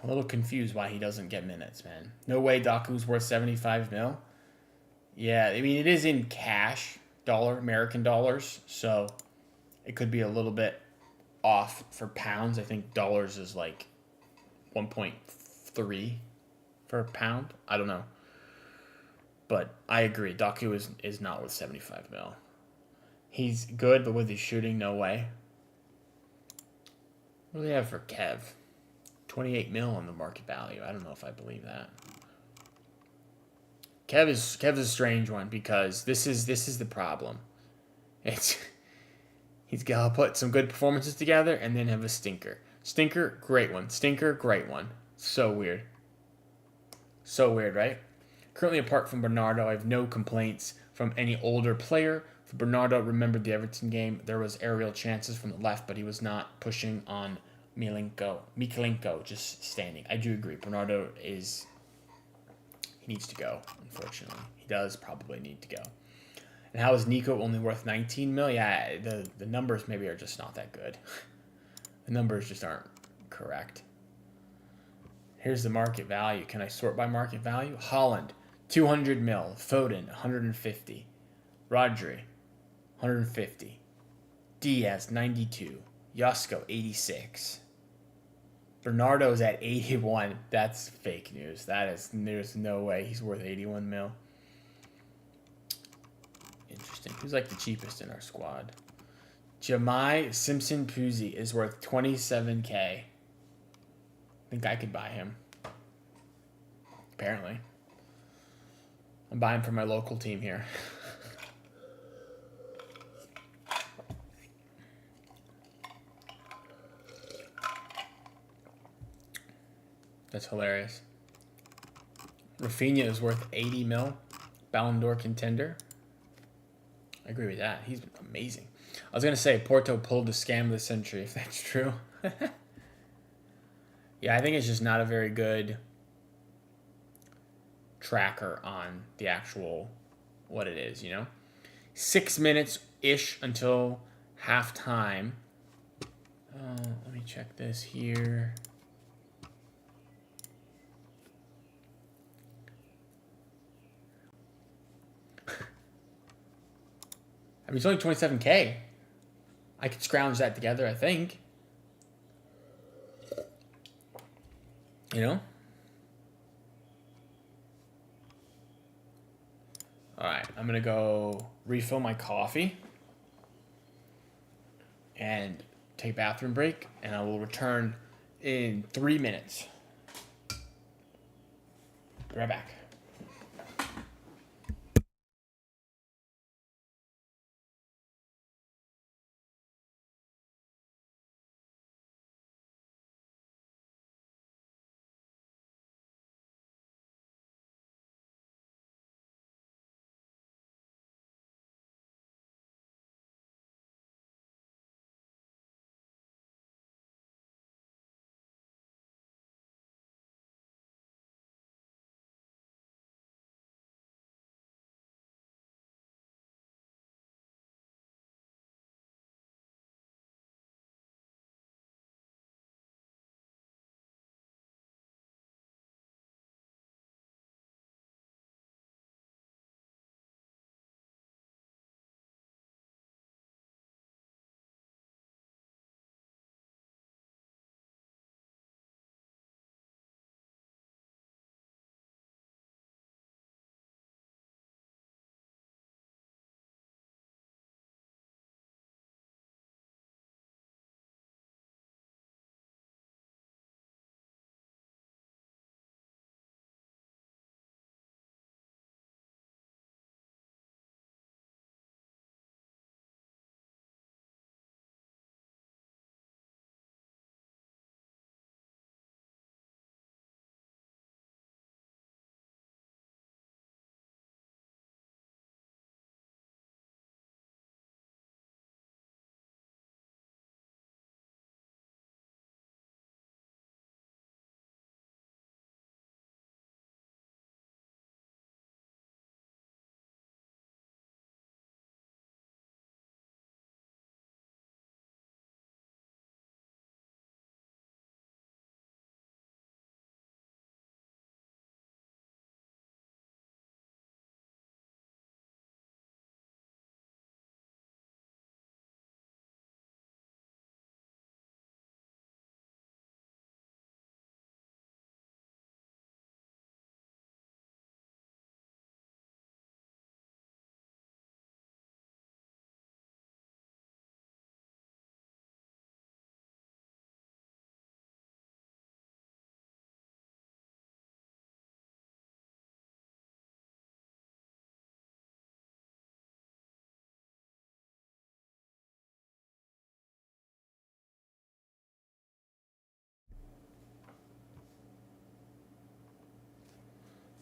a little confused why he doesn't get minutes, man. No way Doku's worth 75 mil. Yeah, I mean, it is in cash, American dollars, so it could be a little bit off for pounds. I think dollars is like 1.3 for a pound. I don't know. But I agree. Doku is not worth 75 mil. He's good, but with his shooting, no way. What do they have for Kev? 28 mil on the market value. I don't know if I believe that. Kev's a strange one because this is the problem. He's got to put some good performances together and then have a stinker. Stinker, great one. Stinker, great one. So weird. So weird, right? Currently, apart from Bernardo, I have no complaints from any older player. For Bernardo, remembered the Everton game. There was aerial chances from the left, but he was not pushing on Mikalenko, just standing. I do agree. Bernardo he needs to go, unfortunately. He does probably need to go. And how is Nico only worth 19 mil? Yeah, the numbers maybe are just not that good. The numbers just aren't correct. Here's the market value. Can I sort by market value? Holland, 200 mil. Foden, 150. Rodri, 150. Diaz, 92. Josko, 86. Bernardo's at 81. That's fake news. There's no way he's worth 81 mil. Interesting. Who's like the cheapest in our squad? Jamai Simpson Puzzi is worth 27K. I think I could buy him. Apparently. I'm buying for my local team here. That's hilarious. Rafinha is worth 80 mil. Ballon d'Or contender. I agree with that. He's been amazing. I was going to say Porto pulled the scam of the century, if that's true. Yeah, I think it's just not a very good tracker on the actual what it is, you know? 6 minutes-ish until halftime. Let me check this here. I mean, it's only 27K. I could scrounge that together, I think. You know? Alright, I'm going to go refill my coffee and take a bathroom break, and I will return in 3 minutes. Be right back.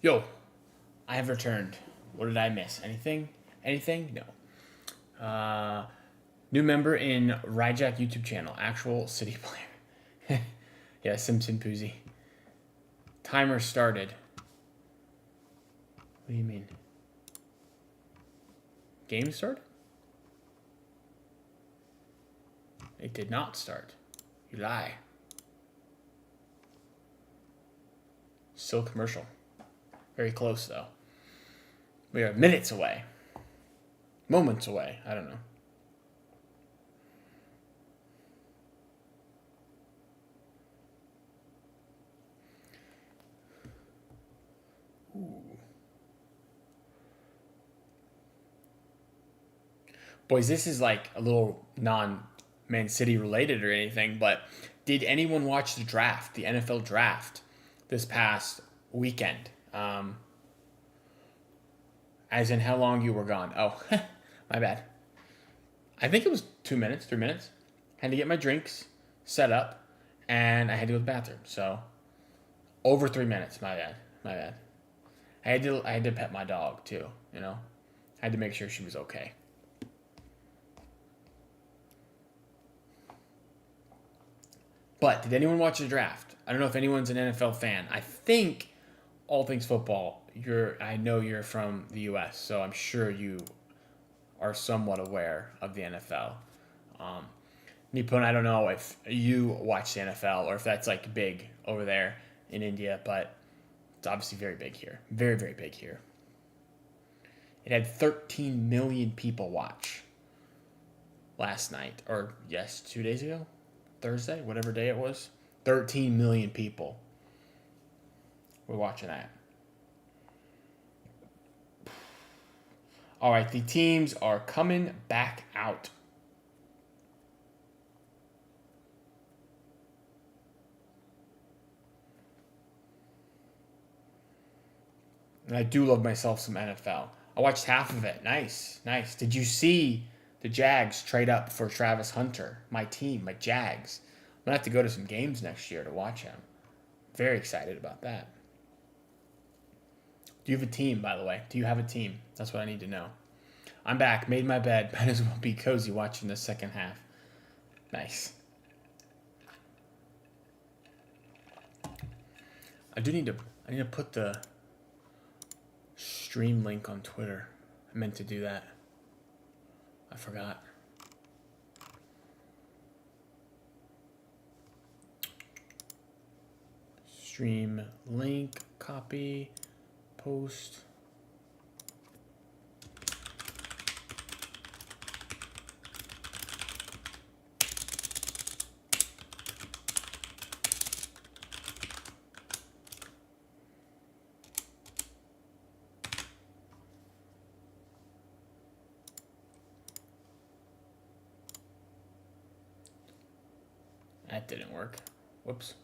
Yo, I have returned. What did I miss? Anything? Anything? No. New member in Ryjack YouTube channel. Actual city player. Yeah, Simpson Poozy. Timer started. What do you mean? Game started? It did not start. You lie. Still commercial. Very close, though. We are minutes away. Moments away. I don't know. Ooh. Boys, this is like a little non-Man City related or anything, but did anyone watch the draft, the NFL draft, this past weekend? As in how long you were gone. Oh, my bad. I think it was 2 minutes, 3 minutes. Had to get my drinks set up, and I had to go to the bathroom. So over 3 minutes. My bad. My bad. I had to pet my dog too. You know, I had to make sure she was okay. But did anyone watch the draft? I don't know if anyone's an NFL fan. I think all things football. I know you're from the U.S., so I'm sure you are somewhat aware of the NFL. Um, Nippon, I don't know if you watch the NFL or if that's like big over there in India, but it's obviously very big here. Very, very big here. It had 13 million people watch last night, or yes, 2 days ago, Thursday, whatever day it was. 13 million people were watching that. All right, the teams are coming back out. And I do love myself some NFL. I watched half of it. Nice, nice. Did you see the Jags trade up for Travis Hunter? My team, my Jags. I'm going to have to go to some games next year to watch him. Very excited about that. Do you have a team, by the way? Do you have a team? That's what I need to know. I'm back. Made my bed. Might as well be cozy watching the second half. Nice. I need to put the stream link on Twitter. I meant to do that. I forgot. Stream link, copy, post. That didn't work. Whoops.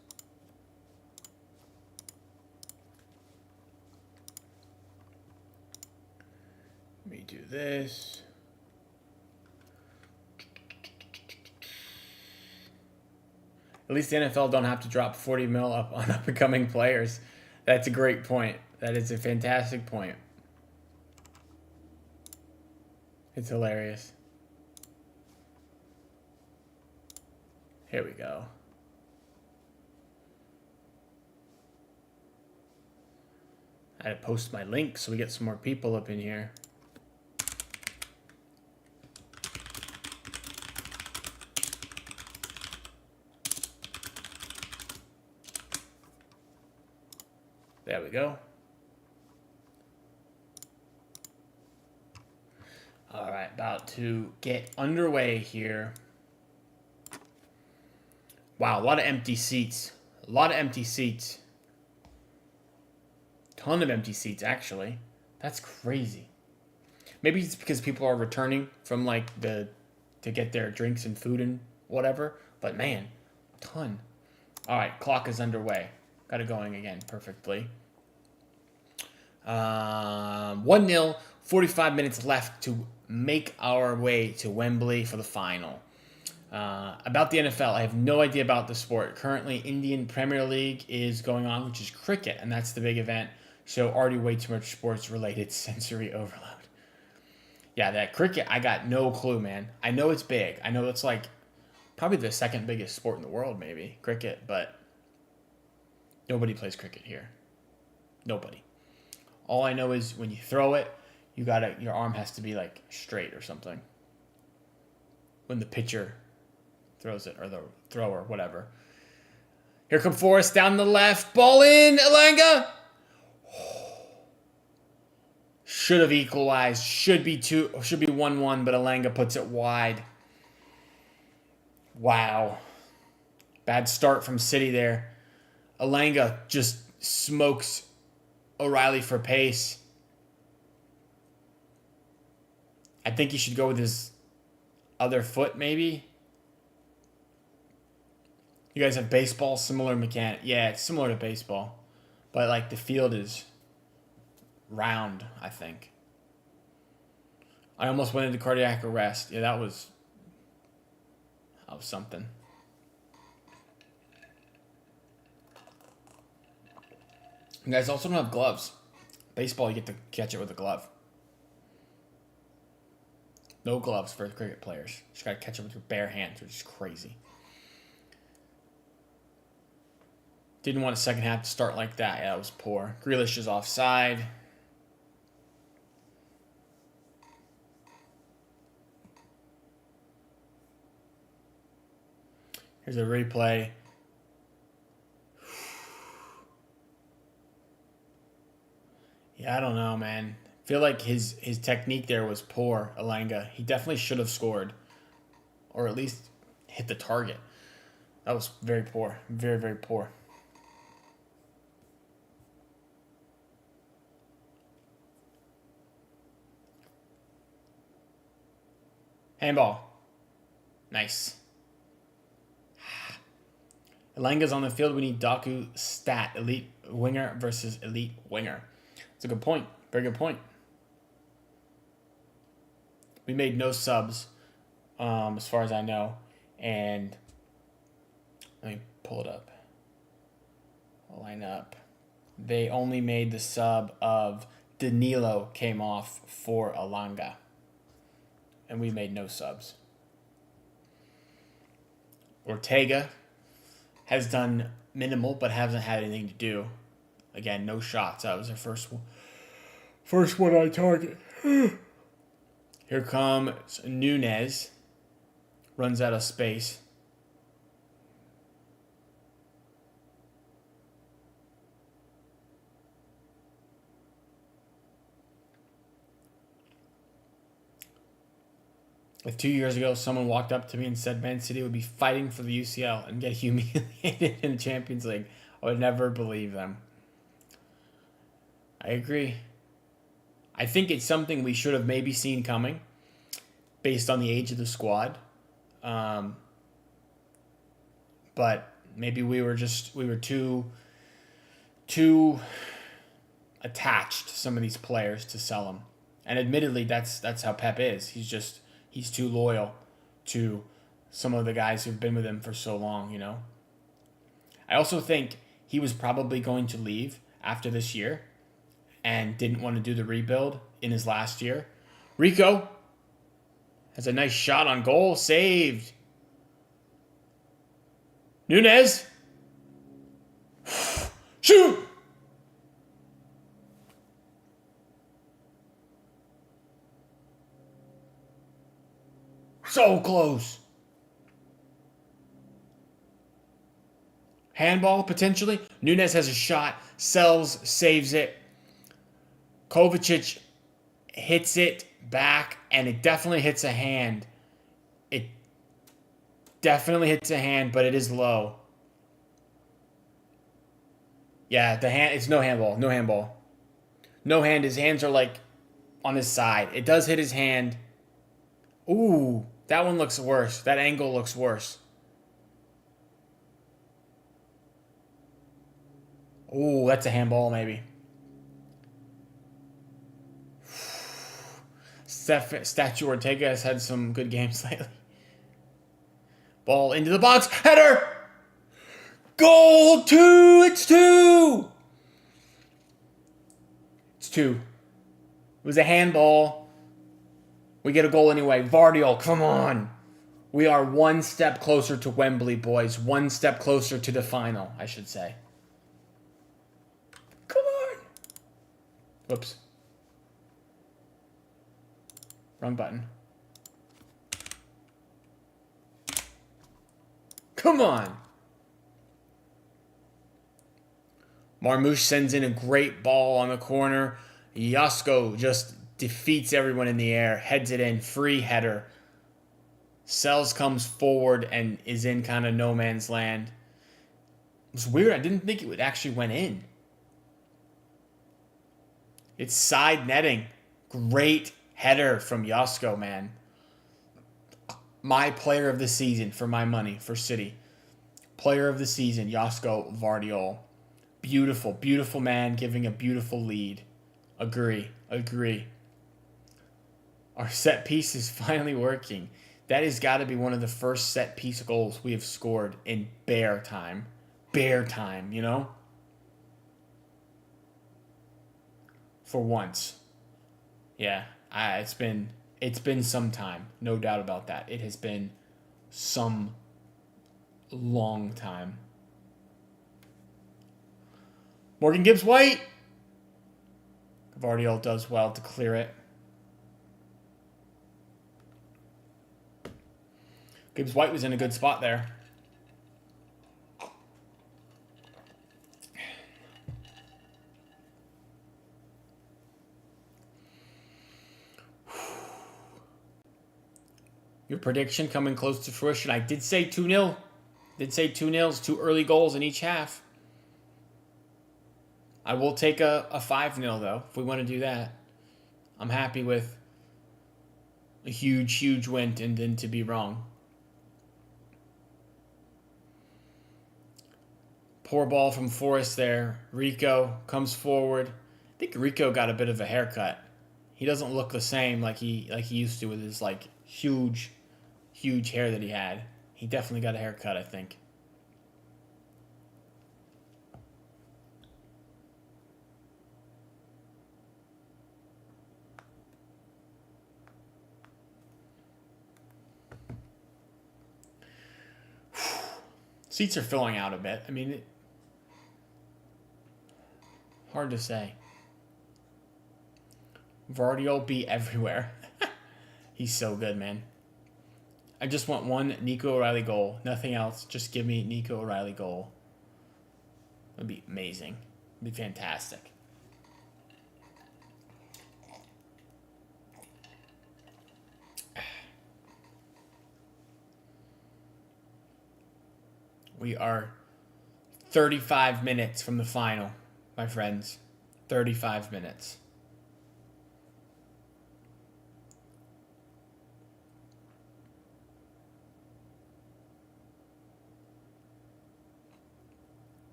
Let me do this. At least the NFL don't have to drop 40 mil up on up-and-coming players. That's a great point. That is a fantastic point. It's hilarious. Here we go. I had to post my link so we get some more people up in here. There we go. All right, about to get underway here. Wow, a lot of empty seats. A lot of empty seats. Ton of empty seats, actually. That's crazy. Maybe it's because people are returning from like to get their drinks and food and whatever. But man, ton. All right, clock is underway. Got it going again perfectly. 1-0, 45 minutes left to make our way to Wembley for the final. About the NFL, I have no idea about the sport. Currently, Indian Premier League is going on, which is cricket, and that's the big event. So already way too much sports-related sensory overload. Yeah, that cricket, I got no clue, man. I know it's big. I know it's like probably the second biggest sport in the world, maybe, cricket, but nobody plays cricket here. Nobody. All I know is when you throw it, your arm has to be like straight or something. When the pitcher throws it, or the thrower, whatever. Here come Forrest down the left. Ball in, Elanga. Should have equalized. Should be 1-1, but Elanga puts it wide. Wow. Bad start from City there. Elanga just smokes O'Reilly for pace. I think he should go with his other foot, maybe. You guys have baseball, similar mechanic. Yeah, it's similar to baseball. But, like, the field is round, I think. I almost went into cardiac arrest. Yeah, that was something. You guys also don't have gloves. Baseball, you get to catch it with a glove. No gloves for cricket players. You just got to catch it with your bare hands, which is crazy. Didn't want a second half to start like that. Yeah, it was poor. Grealish is offside. Here's a replay. Yeah, I don't know, man. I feel like his technique there was poor, Alanga. He definitely should have scored. Or at least hit the target. That was very poor. Very, very poor. Handball. Nice. Elanga's on the field. We need Daku stat. Elite winger versus elite winger. It's a good point. Very good point. We made no subs, as far as I know. And let me pull it up. Line up. They only made the sub of Danilo came off for Alanga. And we made no subs. Ortega has done minimal, but hasn't had anything to do. Again, no shots. That was their first one on target. Here comes Nunez. Runs out of space. If 2 years ago someone walked up to me and said Man City would be fighting for the UCL and get humiliated in the Champions League, I would never believe them. I agree. I think it's something we should have maybe seen coming based on the age of the squad. But maybe we were too attached to some of these players to sell them. And admittedly, that's how Pep is. He's too loyal to some of the guys who've been with him for so long, you know. I also think he was probably going to leave after this year and didn't want to do the rebuild in his last year. Rico has a nice shot on goal. Saved. Nunez. Shoot! So close. Handball, potentially. Nunez has a shot. Sells, saves it. Kovacic hits it back, and it definitely hits a hand. It definitely hits a hand, but it is low. Yeah, it's no handball. No handball. No hand. His hands are like on his side. It does hit his hand. Ooh, that one looks worse. That angle looks worse. Ooh, that's a handball maybe. Statue Ortega has had some good games lately. Ball into the box. Header! Goal! 2! It's 2! It's 2. It was a handball. We get a goal anyway. Vardiol, come on. We are one step closer to Wembley, boys. One step closer to the final, I should say. Come on. Whoops. Wrong button. Come on. Marmouche sends in a great ball on the corner. Yasko just defeats everyone in the air, heads it in, free header. Sells comes forward and is in kind of no man's land. It was weird. I didn't think it would actually went in. It's side netting. Great header from Yasko, man. My player of the season for my money for City. Player of the season, Yasko Vardiol. Beautiful, beautiful man giving a beautiful lead. Agree. Our set piece is finally working. That has got to be one of the first set piece goals we have scored in bear time. Bear time, you know? For once. Yeah, it's been some time. No doubt about that. It has been some long time. Morgan Gibbs-White. Vardiol does well to clear it. Gibbs-White was in a good spot there. Your prediction coming close to fruition. I did say 2-0. Did say 2-0s, 2 early goals in each half. I will take a 5-0 though, if we want to do that. I'm happy with a huge win and then to be wrong. Poor ball from Forrest there. Rico comes forward. I think Rico got a bit of a haircut. He doesn't look the same like he used to with his like huge hair that he had. He definitely got a haircut, I think. Seats are filling out a bit. I mean, hard to say. Vardiol be everywhere. He's so good, man. I just want one Nico O'Reilly goal. Nothing else. Just give me Nico O'Reilly goal. It would be amazing. It would be fantastic. We are 35 minutes from the final, my friends. 35 minutes.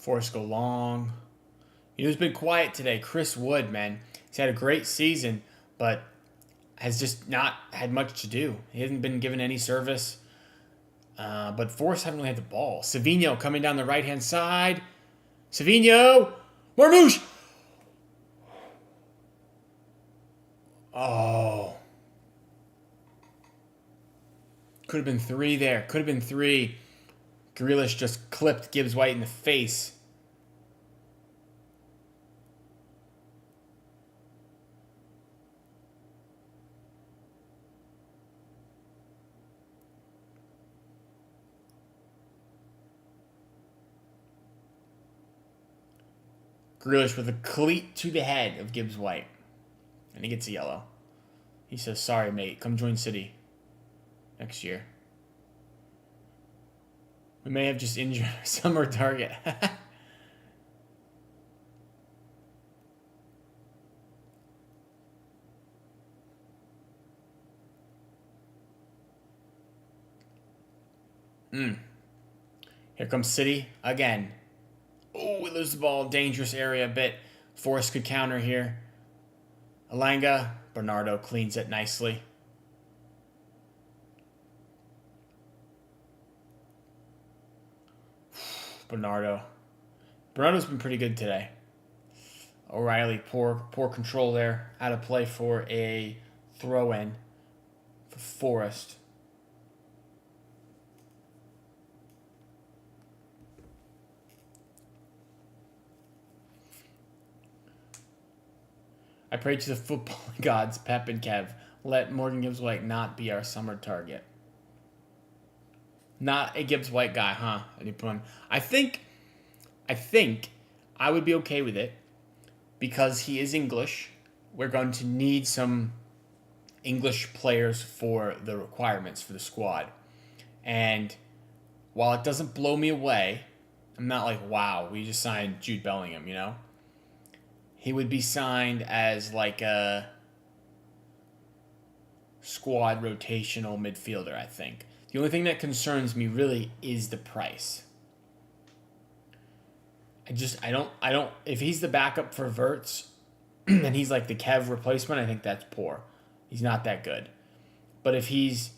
Forrest go long. You know who's been quiet today? Chris Wood, man. He's had a great season, but has just not had much to do. He hasn't been given any service. But Forrest haven't really had the ball. Savino coming down the right-hand side. Savino! Marmouche! Oh. Could have been 3 there. Could have been 3. Grealish just clipped Gibbs White in the face. Grealish with a cleat to the head of Gibbs White. And he gets a yellow. He says, sorry, mate. Come join City next year. We may have just injured our summer target. Here comes City again. Oh, we lose the ball. Dangerous area a bit. Forrest could counter here. Alanga. Bernardo cleans it nicely. Bernardo's been pretty good today. O'Reilly, poor control there. Out of play for a throw-in for Forrest. I pray to the football gods, Pep and Kev. Let Morgan Gibbs White not be our summer target. Not a Gibbs White guy, huh? I think I would be okay with it because he is English. We're going to need some English players for the requirements for the squad. And while it doesn't blow me away, I'm not like, wow, we just signed Jude Bellingham, you know? He would be signed as like a squad rotational midfielder, I think. The only thing that concerns me really is the price. I don't if he's the backup for Wirtz and he's like the Kev replacement, I think that's poor. He's not that good. But if he's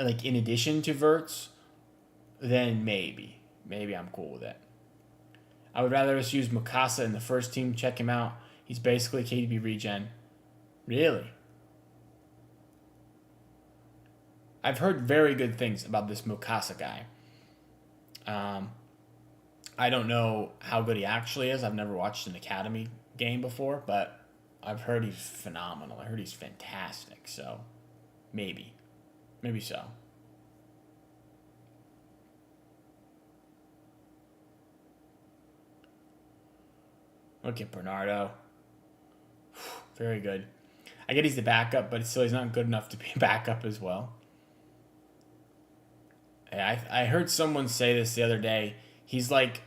like in addition to Wirtz, then maybe I'm cool with it. I would rather just use Mikasa in the first team. Check him out. He's basically KDB regen. Really? I've heard very good things about this Mikasa guy. I don't know how good he actually is. I've never watched an academy game before, but I've heard he's phenomenal. I heard he's fantastic. So maybe so. Look at Bernardo. Very good. I get he's the backup, but still he's not good enough to be a backup as well. I heard someone say this the other day. He's like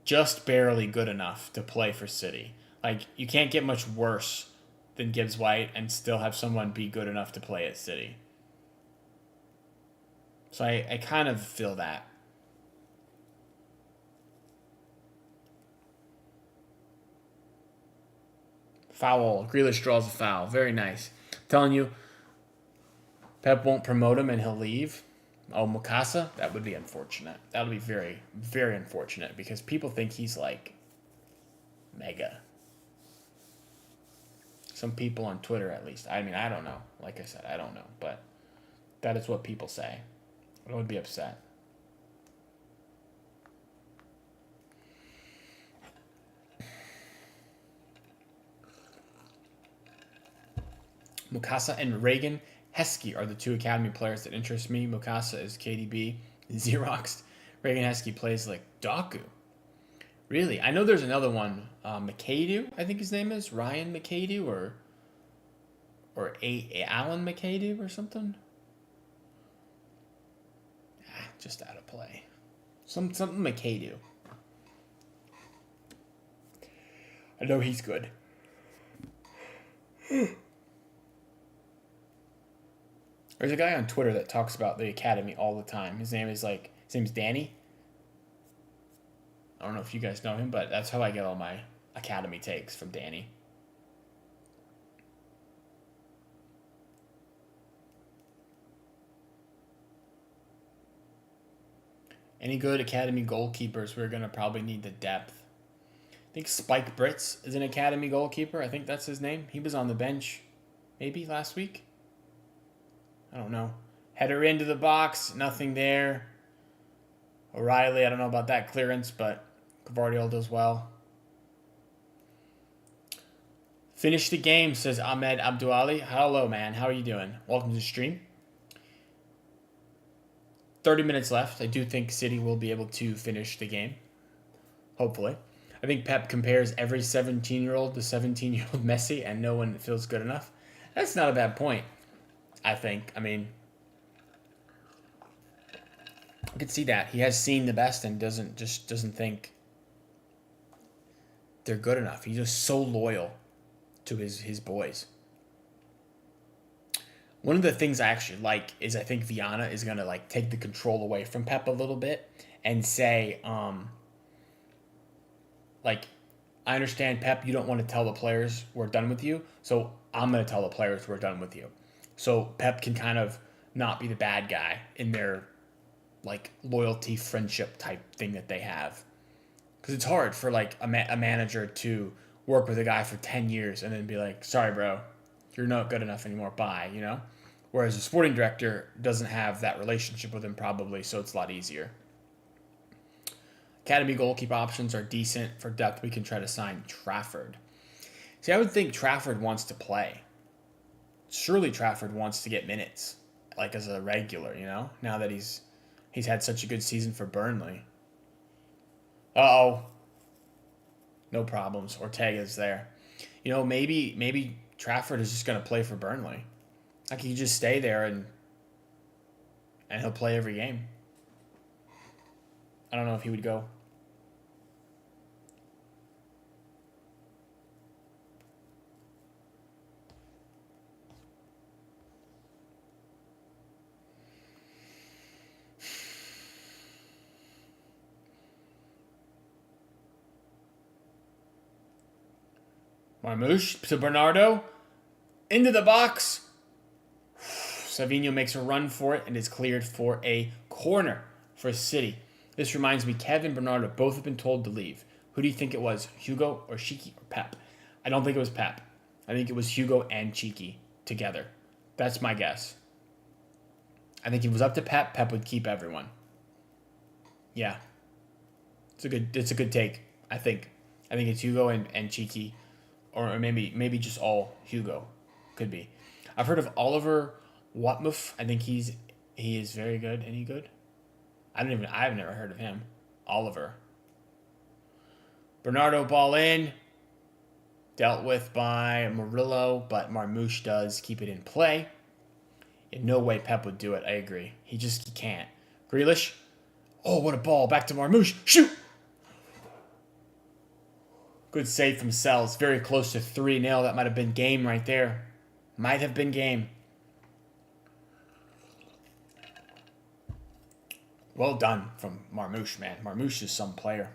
just barely good enough to play for City. Like, you can't get much worse than Gibbs White and still have someone be good enough to play at City. So I kind of feel that. Foul. Grealish draws a foul. Very nice. I'm telling you, Pep won't promote him and he'll leave. Oh, Mukasa? That would be unfortunate. That would be very, very unfortunate because people think he's like mega. Some people on Twitter, at least. I mean, I don't know. Like I said, I don't know. But that is what people say. I would be upset. Mukasa and Reagan Heskey are the two academy players that interest me. Mukasa is KDB, Xeroxed. Reagan Heskey plays like Doku. Really? I know there's another one, McAdoo, I think his name is. Ryan McAdoo or Alan McAdoo or something. Just out of play. Something McAdoo. I know he's good. There's a guy on Twitter that talks about the academy all the time. His name's Danny. I don't know if you guys know him, but that's how I get all my academy takes, from Danny. Any good academy goalkeepers? We're going to probably need the depth. I think Spike Britz is an academy goalkeeper. I think that's his name. He was on the bench maybe last week. I don't know. Header into the box. Nothing there. O'Reilly, I don't know about that clearance, but Gavardiol does well. Finish the game, says Ahmed Abduali. Hello, man. How are you doing? Welcome to the stream. 30 minutes left. I do think City will be able to finish the game. Hopefully. I think Pep compares every 17-year-old to 17-year-old Messi, and no one feels good enough. That's not a bad point, I think. I mean, I could see that. He has seen the best and doesn't think they're good enough. He's just so loyal to his boys. One of the things I actually like is I think Viana is going to like take the control away from Pep a little bit and say, like, I understand, Pep, you don't want to tell the players we're done with you, so I'm going to tell the players we're done with you. So Pep can kind of not be the bad guy in their like loyalty, friendship type thing that they have. Because it's hard for like a manager to work with a guy for 10 years and then be like, sorry, bro, you're not good enough anymore, bye, you know? Whereas a sporting director doesn't have that relationship with him probably, so it's a lot easier. Academy goalkeeper options are decent. For depth, we can try to sign Trafford. See, I would think Trafford wants to play. Surely Trafford wants to get minutes, like as a regular, you know? Now that he's had such a good season for Burnley. Uh-oh. No problems. Ortega's there. You know, maybe Trafford is just going to play for Burnley. Like, he just stay there and he'll play every game. I don't know if he would go. Marmouche to Bernardo. Into the box. Savinho makes a run for it and is cleared for a corner for City. This reminds me, Kevin and Bernardo both have been told to leave. Who do you think it was, Hugo or Shiki or Pep? I don't think it was Pep. I think it was Hugo and Cheeky together. That's my guess. I think if it was up to Pep, Pep would keep everyone. Yeah. It's a good take, I think. I think it's Hugo and Cheeky, or maybe just all Hugo. Could be. I've heard of Oliver Watmuth. I think he is very good. Any good? I've never heard of him. Oliver. Bernardo ball in. Dealt with by Murillo, but Marmouche does keep it in play. In no way Pep would do it, I agree. He can't. Grealish. Oh, what a ball. Back to Marmouche. Shoot! Good save from Sells. Very close to 3-0. That might have been game right there. Might have been game. Well done from Marmouche, man. Marmouche is some player.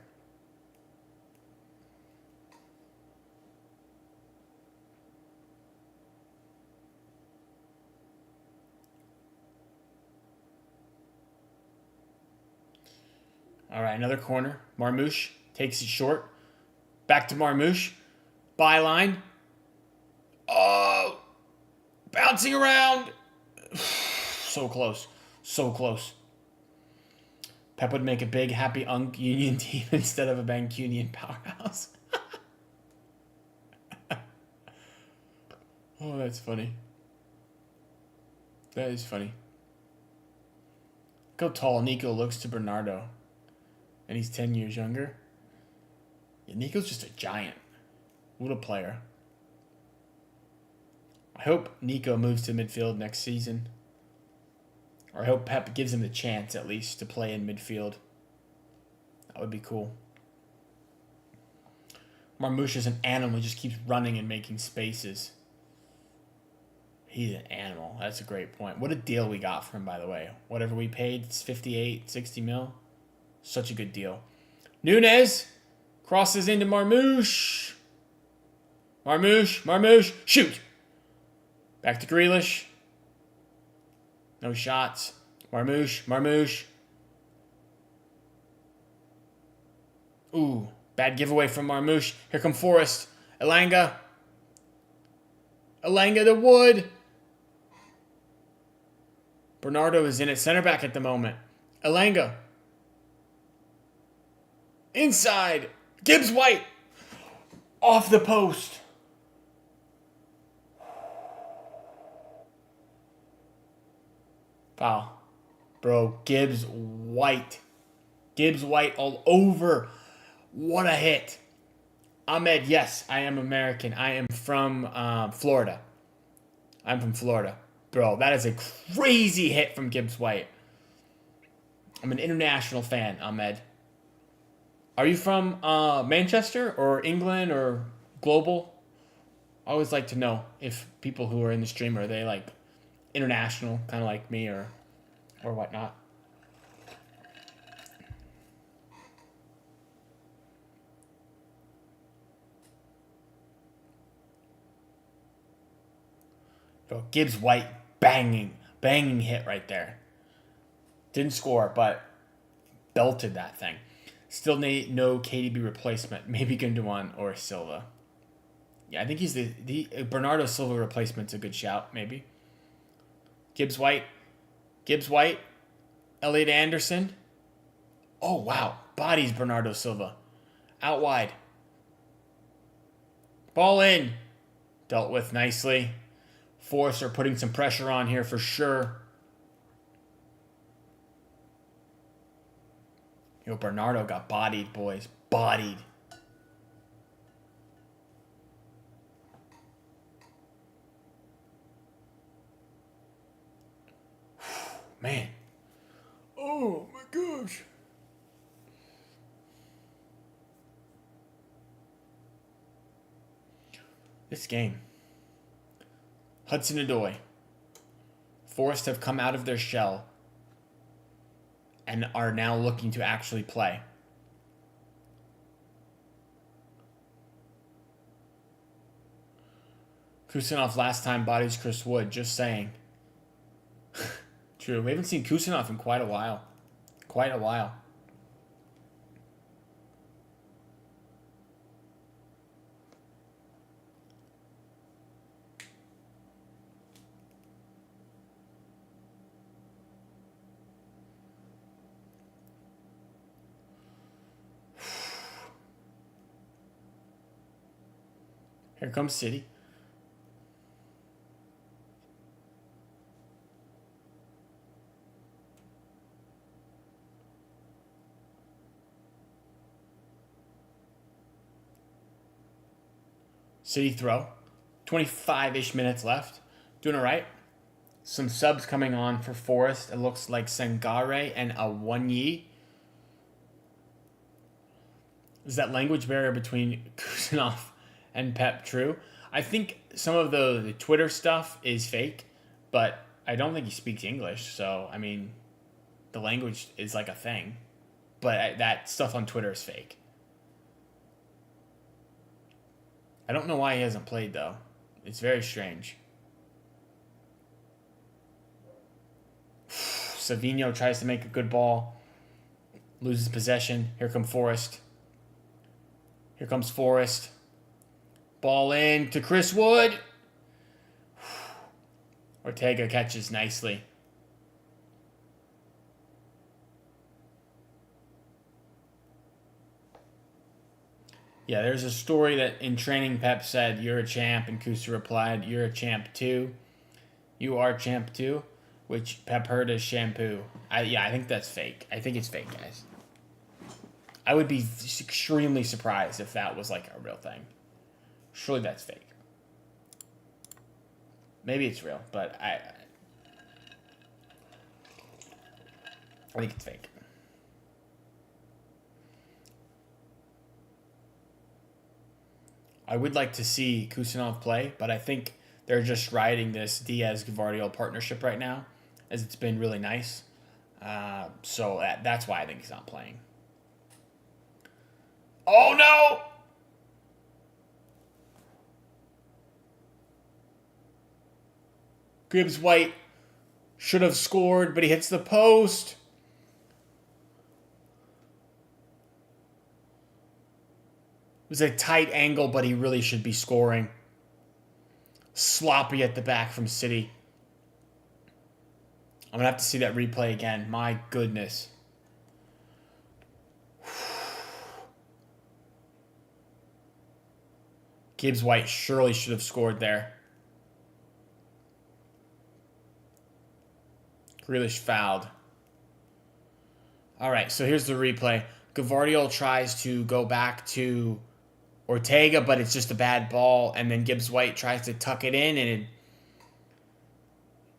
All right, another corner. Marmouche takes it short. Back to Marmouche. Byline. Oh! Bouncing around. So close. So close. Pep would make a big, happy Unk Union team instead of a Mancunian powerhouse. Oh, that's funny. That is funny. Look how tall Nico looks to Bernardo. And he's 10 years younger. Yeah, Nico's just a giant. What a player. I hope Nico moves to midfield next season. Or I hope Pep gives him the chance, at least, to play in midfield. That would be cool. Marmouche is an animal. He just keeps running and making spaces. He's an animal. That's a great point. What a deal we got for him, by the way. Whatever we paid, it's 58, 60 mil. Such a good deal. Nunez crosses into Marmouche. Marmouche, shoot! Back to Grealish. No shots. Marmouche. Ooh, bad giveaway from Marmouche. Here come Forrest. Elanga to Wood. Bernardo is in at center back at the moment. Elanga. Inside. Gibbs White. Off the post. Foul. Bro, Gibbs White all over. What a hit. Ahmed, yes, I am American. I am from Florida. I'm from Florida. Bro, that is a crazy hit from Gibbs White. I'm an international fan, Ahmed. Are you from Manchester or England or global? I always like to know if people who are in the stream are they like international, kind of like me or whatnot. Bro, Gibbs White banging hit right there. Didn't score, but belted that thing. Still no KDB replacement. Maybe Gundogan or Silva. Yeah, I think he's the Bernardo Silva replacement's a good shout, maybe. Gibbs White. Elliot Anderson. Oh, wow. Bodies Bernardo Silva. Out wide. Ball in. Dealt with nicely. Forrester putting some pressure on here for sure. Yo, Bernardo got bodied, boys. Bodied. Man. Oh, my gosh. This game. Hudson-Odoi. Forest have come out of their shell and are now looking to actually play. Kusanov last time bodies Chris Wood, just saying. True, we haven't seen Kusanov in quite a while. Here comes City. City throw. 25-ish minutes left. Doing all right. Some subs coming on for Forest. It looks like Sangare and Awonyi. Is that language barrier between Kusanov and Pep true? I think some of the Twitter stuff is fake, but I don't think he speaks English. So, I mean, the language is like a thing. But that stuff on Twitter is fake. I don't know why he hasn't played, though. It's very strange. Savinho tries to make a good ball. Loses possession. Here comes Forrest. Here comes Forrest. Ball in to Chris Wood. Ortega catches nicely. Yeah, there's a story that in training Pep said, "You're a champ," and Kusa replied, "You're a champ too. You are champ too," which Pep heard as shampoo. I think that's fake. I think it's fake, guys. I would be extremely surprised if that was like a real thing. Surely that's fake. Maybe it's real, but I think it's fake. I would like to see Kusanov play, but I think they're just riding this Diaz-Gvardiol partnership right now, as it's been really nice. So that's why I think he's not playing. Oh, no! Gibbs White should have scored, but he hits the post. It was a tight angle, but he really should be scoring. Sloppy at the back from City. I'm going to have to see that replay again. My goodness. Gibbs White surely should have scored there. Grealish fouled. All right, so here's the replay. Gvardiol tries to go back to Ortega, but it's just a bad ball, and then Gibbs White tries to tuck it in, and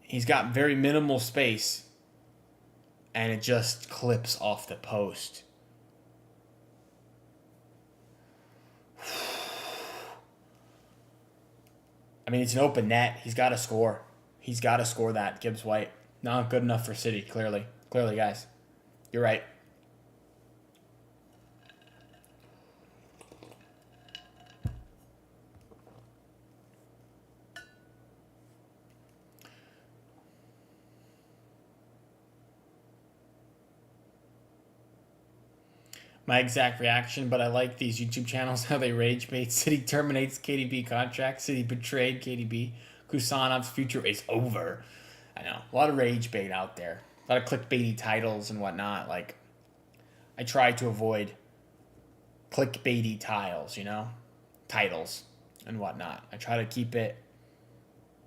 he's got very minimal space, and it just clips off the post. I mean, it's an open net. He's got to score. He's got to score that, Gibbs White. Not good enough for City, clearly. Clearly, guys. You're right. My exact reaction, but I like these YouTube channels, how they rage bait. City terminates KDB contract. City betrayed KDB. Kusanov's future is over. I know. A lot of rage bait out there. A lot of clickbaity titles and whatnot. Like, I try to avoid clickbaity titles and whatnot. I try to keep it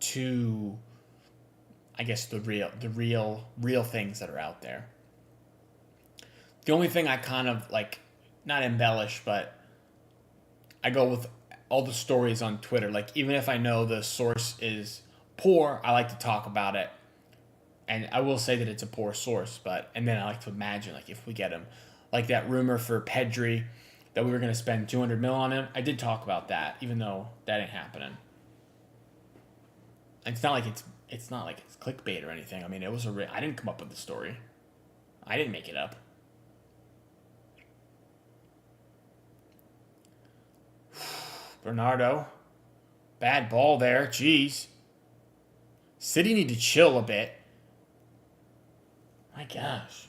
to, I guess, the real things that are out there. The only thing I kind of, like, not embellish, but I go with all the stories on Twitter. Like, even if I know the source is poor, I like to talk about it. And I will say that it's a poor source, and then I like to imagine, like, if we get him. Like that rumor for Pedri that we were going to spend $200 million on him. I did talk about that, even though that ain't happening. And it's not like it's clickbait or anything. I mean, it was I didn't come up with the story. I didn't make it up. Bernardo. Bad ball there. Jeez. City need to chill a bit. My gosh.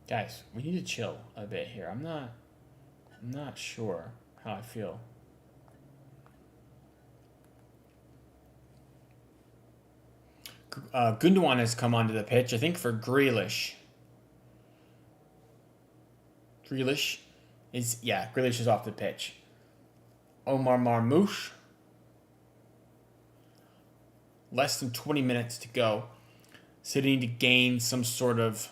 Guys, we need to chill a bit here. I'm not sure how I feel. Gundogan has come onto the pitch, I think, for Grealish. Grealish is off the pitch. Omar Marmoush. Less than 20 minutes to go. City need to gain some sort of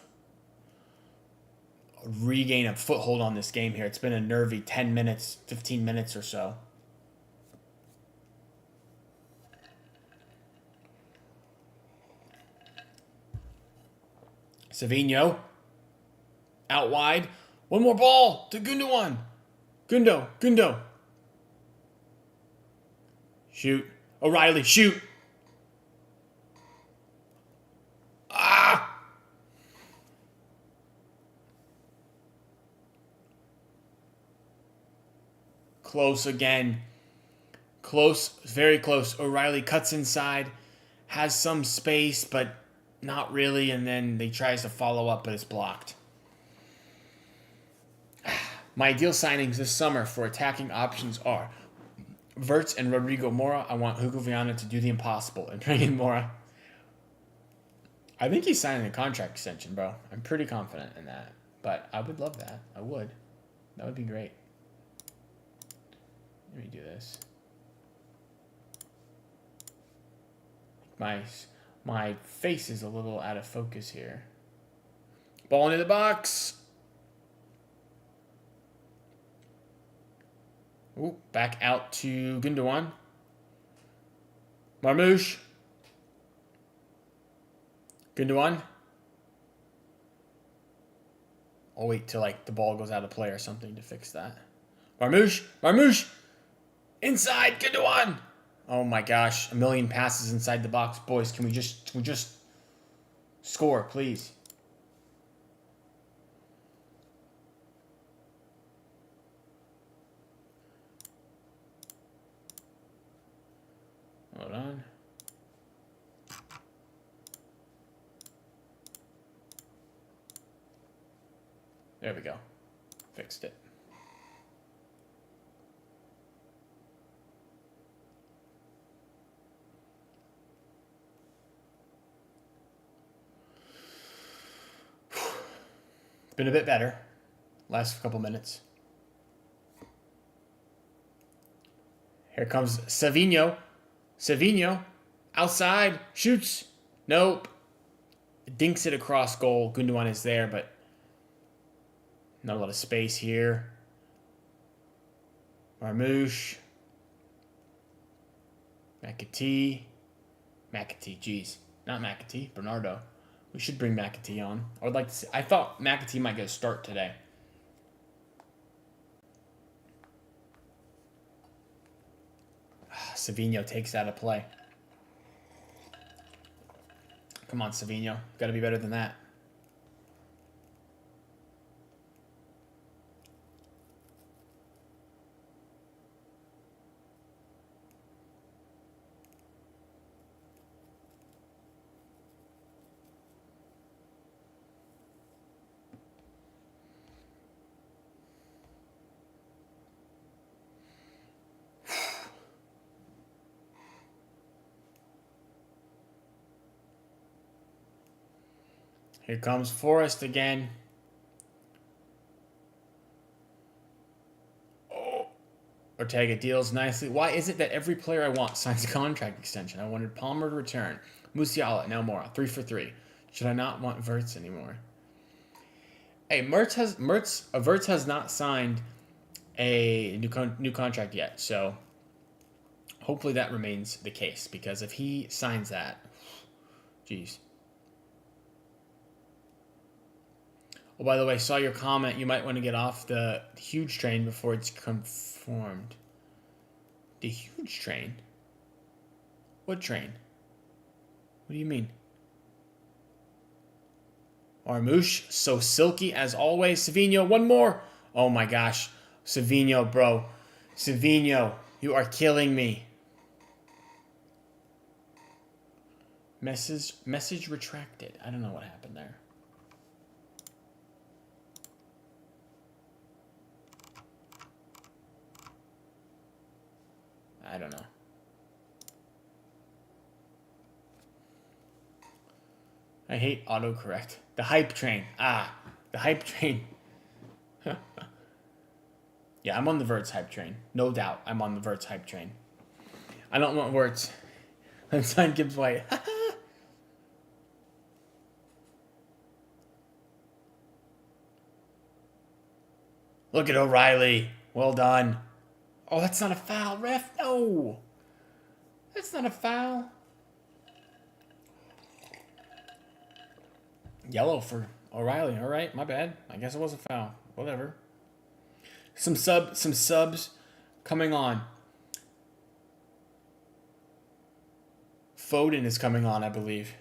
regain a foothold on this game here. It's been a nervy 10 minutes, 15 minutes or so. Savinho. Out wide. One more ball to Gundogan. Gundo. Shoot. O'Reilly, shoot. Ah! Close again. Close, very close. O'Reilly cuts inside. Has some space, but not really. And then he tries to follow up, but it's blocked. My ideal signings this summer for attacking options are Wirtz and Rodrigo Mora. I want Hugo Viana to do the impossible and bring in Mora. I think he's signing a contract extension, bro. I'm pretty confident in that. But I would love that. I would. That would be great. Let me do this. My face is a little out of focus here. Ball into the box. Ooh, back out to Gundogan. Marmouche. Gundogan. I'll wait till the ball goes out of play or something to fix that. Marmouche. Inside Gundogan. Oh my gosh, a million passes inside the box, boys. Can we just score, please? Hold on. There we go. Fixed it. It's been a bit better. Last couple minutes. Here comes Savinho. Outside. Shoots. Nope. Dinks it across goal. Gundogan is there, but not a lot of space here. Marmouche. McAtee, jeez. Not McAtee. Bernardo. We should bring McAtee on. I would like to see. I thought McAtee might get a start today. Savinho takes that out of play. Come on, Savinho. Got to be better than that. Here comes Forrest again. Oh. Ortega deals nicely. Why is it that every player I want signs a contract extension? I wanted Palmer to return. Musiala, now Mora. 3 for 3. Should I not want Wirtz anymore? Hey, Wirtz has not signed a new contract yet, so hopefully that remains the case, because if he signs that, geez. Oh, by the way, saw your comment. You might want to get off the huge train before it's conformed. The huge train? What train? What do you mean? Marmouche, so silky as always. Savinho, one more. Oh my gosh. Savinho, bro. Savinho, you are killing me. Message retracted. I don't know what happened there. I don't know. I hate autocorrect. The hype train. The hype train. Yeah, I'm on the Wirtz hype train. No doubt, I'm on the Wirtz hype train. I don't want Wirtz. I'm signing Gibbs White. Look at O'Reilly. Well done. Oh, that's not a foul, ref. No. That's not a foul. Yellow for O'Reilly. All right, my bad. I guess it was a foul. Whatever. Some subs coming on. Foden is coming on, I believe.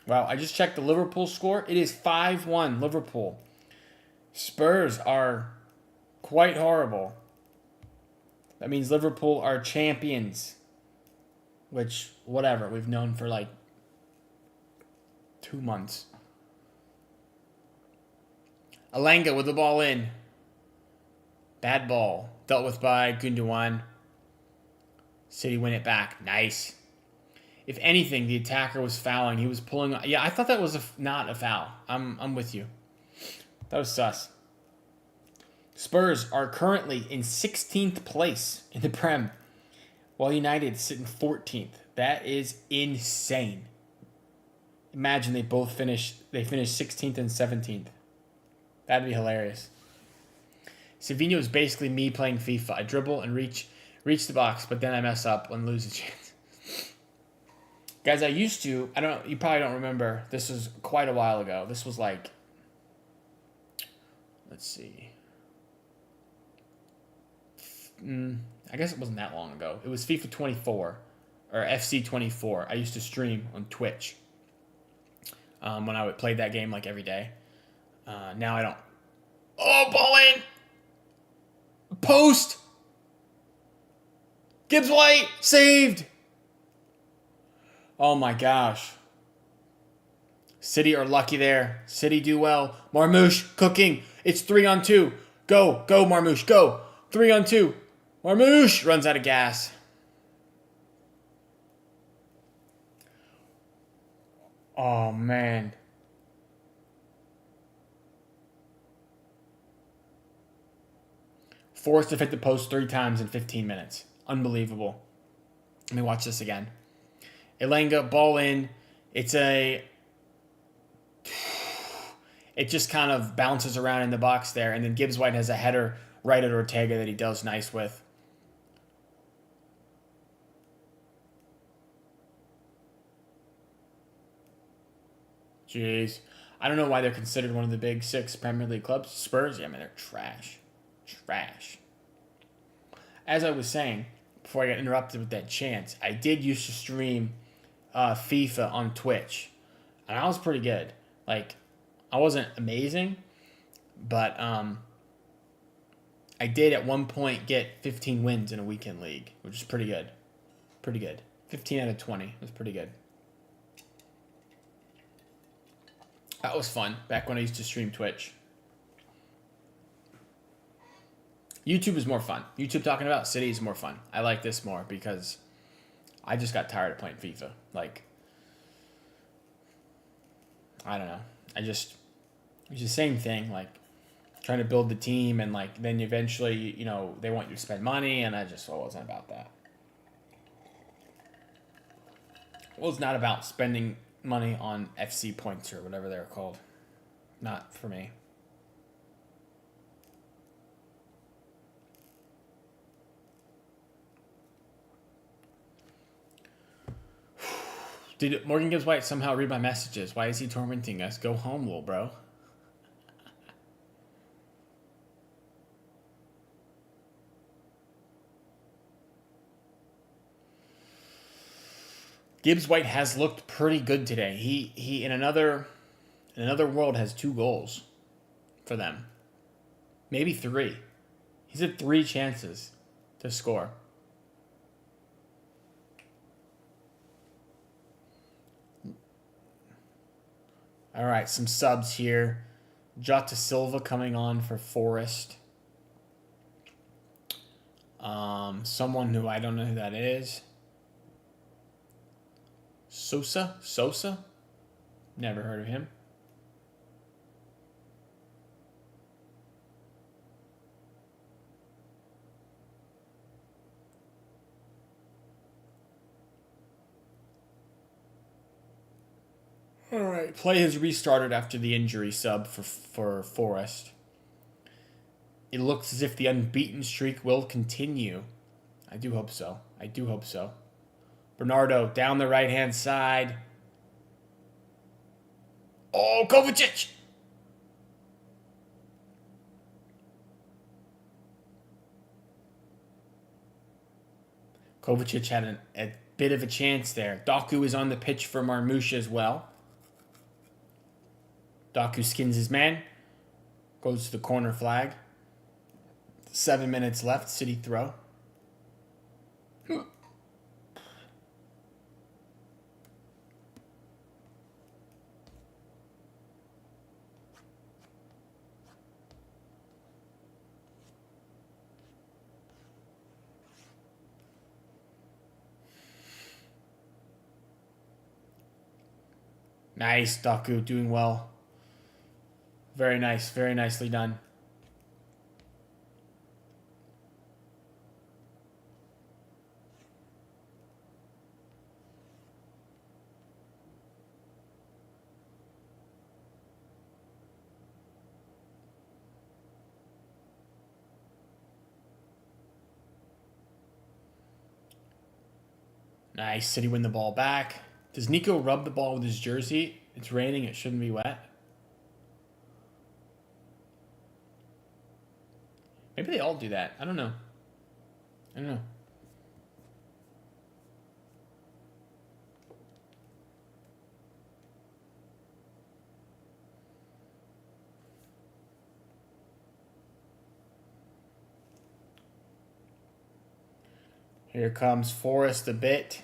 Wow, I just checked the Liverpool score. It is 5-1 Liverpool. Spurs are quite horrible. That means Liverpool are champions. Which, whatever, we've known for like 2 months. Alanga with the ball in. Bad ball. Dealt with by Gundogan. City win it back. Nice. If anything, the attacker was fouling. He was pulling. Yeah, I thought that was not a foul. I'm with you. That was sus. Spurs are currently in 16th place in the Prem, while United sit in 14th. That is insane. Imagine they both finish 16th and 17th. That'd be hilarious. Savinho is basically me playing FIFA. I dribble and reach the box, but then I mess up and lose a chance. Guys, I used to, you probably don't remember, this was quite a while ago. This was like, let's see. I guess it wasn't that long ago. It was FIFA 24, or FC 24. I used to stream on Twitch when I would play that game like every day. Now I don't. Oh, ball in! Post! Gibbs White! Saved! Oh my gosh. City are lucky there. City do well. Marmouche cooking. It's 3-on-2. Go, Marmouche, go. 3-on-2. Marmouche runs out of gas. Oh man. Forced to hit the post 3 times in 15 minutes. Unbelievable. Let me watch this again. Elanga, ball in. It just kind of bounces around in the box there, and then Gibbs White has a header right at Ortega that he does nice with. Jeez. I don't know why they're considered one of the big 6 Premier League clubs. Spurs, yeah, man, they're trash. Trash. As I was saying, before I got interrupted with that chant, I did used to stream FIFA on Twitch, and I was pretty good. Like, I wasn't amazing, but I did at one point get 15 wins in a weekend league, which is pretty good. Pretty good. 15 out of 20 was pretty good. That was fun back when I used to stream Twitch. YouTube is more fun. YouTube talking about City is more fun. I like this more because I just got tired of playing FIFA. Like, I don't know. It's the same thing. Like, trying to build the team and, like, then eventually, they want you to spend money, and I wasn't about that. Well, it's not about spending money on FC points or whatever they're called. Not for me. Did Morgan Gibbs White somehow read my messages? Why is he tormenting us? Go home, little bro. Gibbs White has looked pretty good today. He in another world has 2 goals for them. Maybe 3. He's had 3 chances to score. All right, some subs here. Jota Silva coming on for Forest. Someone who I don't know who that is. Sosa? Never heard of him. All right. Play has restarted after the injury sub for Forest. It looks as if the unbeaten streak will continue. I do hope so. I do hope so. Bernardo down the right-hand side. Oh, Kovacic! Kovacic had a bit of a chance there. Doku is on the pitch for Marmouche as well. Doku skins his man. Goes to the corner flag. 7 minutes left. City throw. Nice, Doku, doing well. Very nice, very nicely done. Nice, City win the ball back. Does Nico rub the ball with his jersey? It's raining, it shouldn't be wet. Maybe they all do that. I don't know. Here comes Forrest a bit.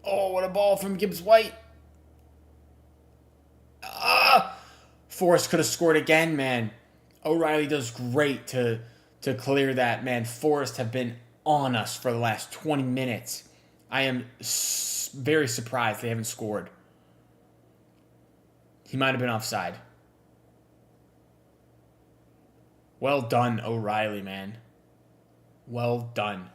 Oh, what a ball from Gibbs White. Forrest could have scored again, man. O'Reilly does great to clear that, man. Forrest have been on us for the last 20 minutes. I am very surprised they haven't scored. He might have been offside. Well done, O'Reilly, man. Well done.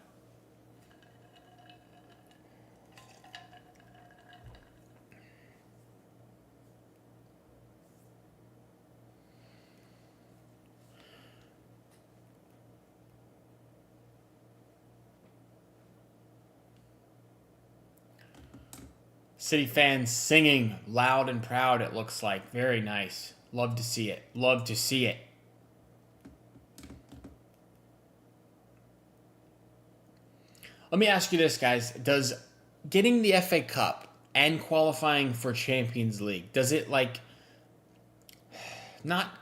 City fans singing loud and proud, it looks like. Very nice. Love to see it. Love to see it. Let me ask you this, guys. Does getting the FA Cup and qualifying for Champions League, does it, like, not,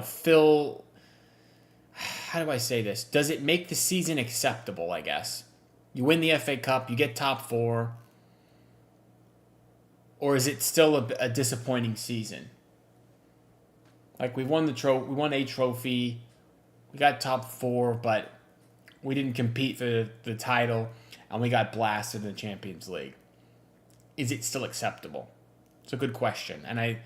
fill... How do I say this? Does it make the season acceptable, I guess? You win the FA Cup, you get top four... Or is it still a disappointing season? Like, we won a trophy, we got top four, but we didn't compete for the title, and we got blasted in the Champions League. Is it still acceptable? It's a good question, and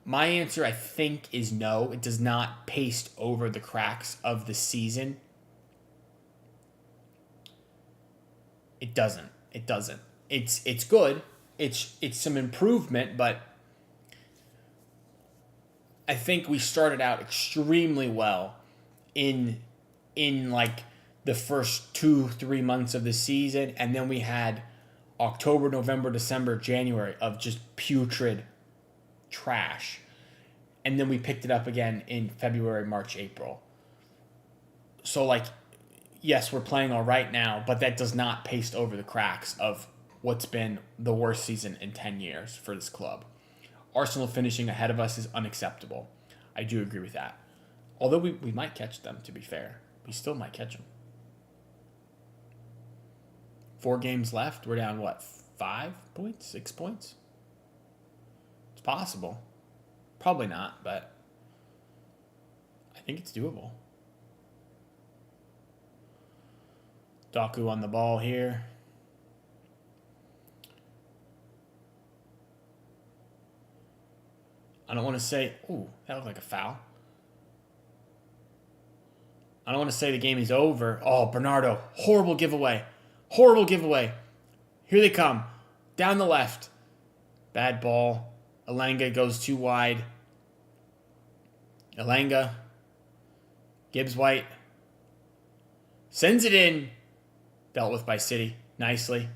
my answer, I think, is no. It does not paste over the cracks of the season. It doesn't. It's good. It's some improvement, but I think we started out extremely well in like the first 2-3 months of the season, and then we had October, November, December, January of just putrid trash. And then we picked it up again in February, March, April. So, like, yes, we're playing all right now, but that does not paste over the cracks of what's been the worst season in 10 years for this club. Arsenal finishing ahead of us is unacceptable. I do agree with that. Although we might catch them, to be fair. We still might catch them. 4 games left. We're down, 5 points? 6 points? It's possible. Probably not, but I think it's doable. Doku on the ball here. I don't want to say, ooh, that looked like a foul. I don't want to say the game is over. Oh, Bernardo. Horrible giveaway. Horrible giveaway. Here they come. Down the left. Bad ball. Elanga goes too wide. Elanga. Gibbs White. Sends it in. Dealt with by City. Nicely.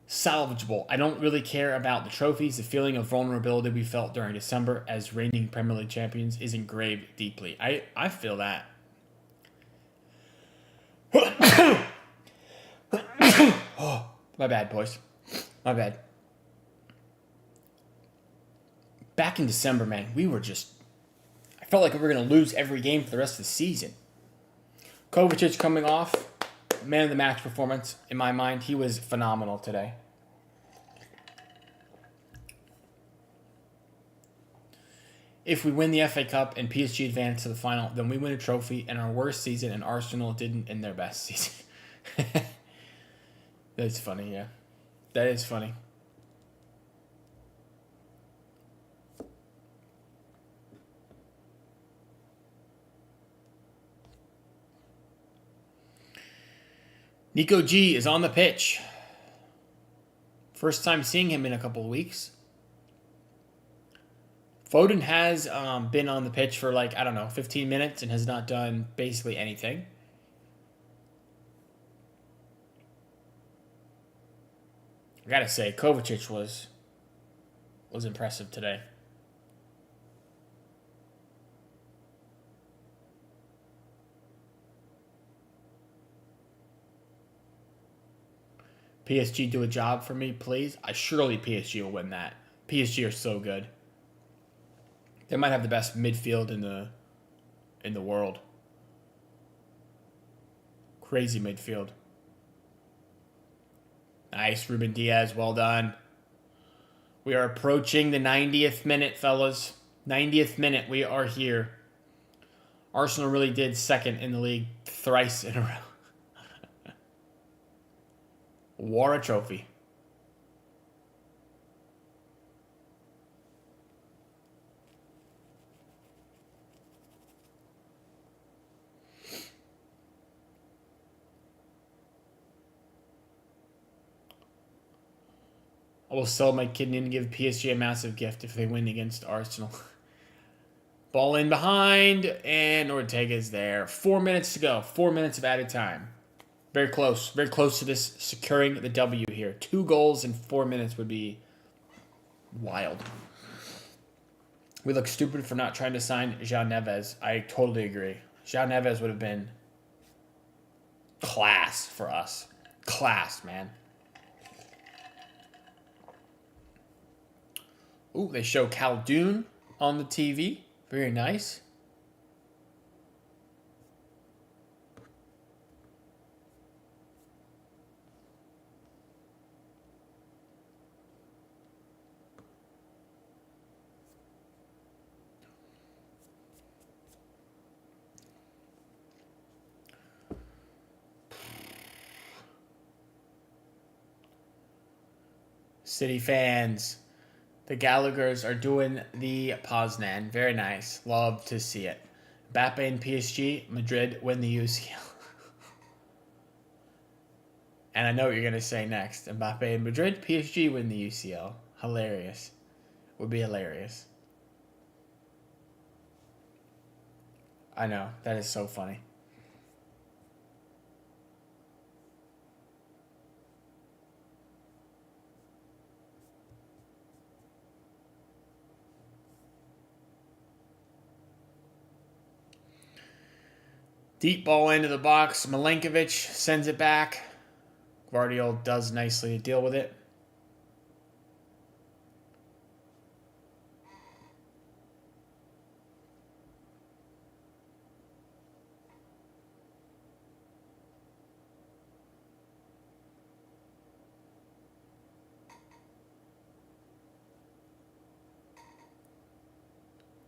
Salvageable. I don't really care about the trophies. The feeling of vulnerability we felt during December as reigning Premier League champions is engraved deeply. I feel that. Oh, my bad, boys. My bad. Back in December, man, we were just... I felt like we were going to lose every game for the rest of the season. Kovacic coming off. Man of the match performance, in my mind. He was phenomenal today. If we win the FA Cup and PSG advance to the final, then we win a trophy in our worst season and Arsenal didn't in their best season. That's funny, yeah. That is funny. Nico G is on the pitch. First time seeing him in a couple of weeks. Foden has been on the pitch for 15 minutes and has not done basically anything. I gotta say, Kovacic was impressive today. PSG do a job for me, please. Surely PSG will win that. PSG are so good. They might have the best midfield in the world. Crazy midfield. Nice, Ruben Diaz. Well done. We are approaching the 90th minute, fellas. 90th minute. We are here. Arsenal really did second in the league thrice in a row. War a trophy. I will sell my kidney and give PSG a massive gift if they win against Arsenal. Ball in behind, and Ortega's there. 4 minutes to go. 4 minutes of added time. Very close. Very close to this securing the W here. 2 goals in 4 minutes would be wild. We look stupid for not trying to sign João Neves. I totally agree. João Neves would have been class for us. Class, man. Ooh, they show Khaldoon on the TV. Very nice. City fans. The Gallaghers are doing the Poznan. Very nice. Love to see it. Mbappe and PSG. Madrid win the UCL. And I know what you're going to say next. Mbappe and Madrid. PSG win the UCL. Hilarious. Would be hilarious. I know. That is so funny. Deep ball into the box. Milenkovic sends it back. Guardiola does nicely to deal with it.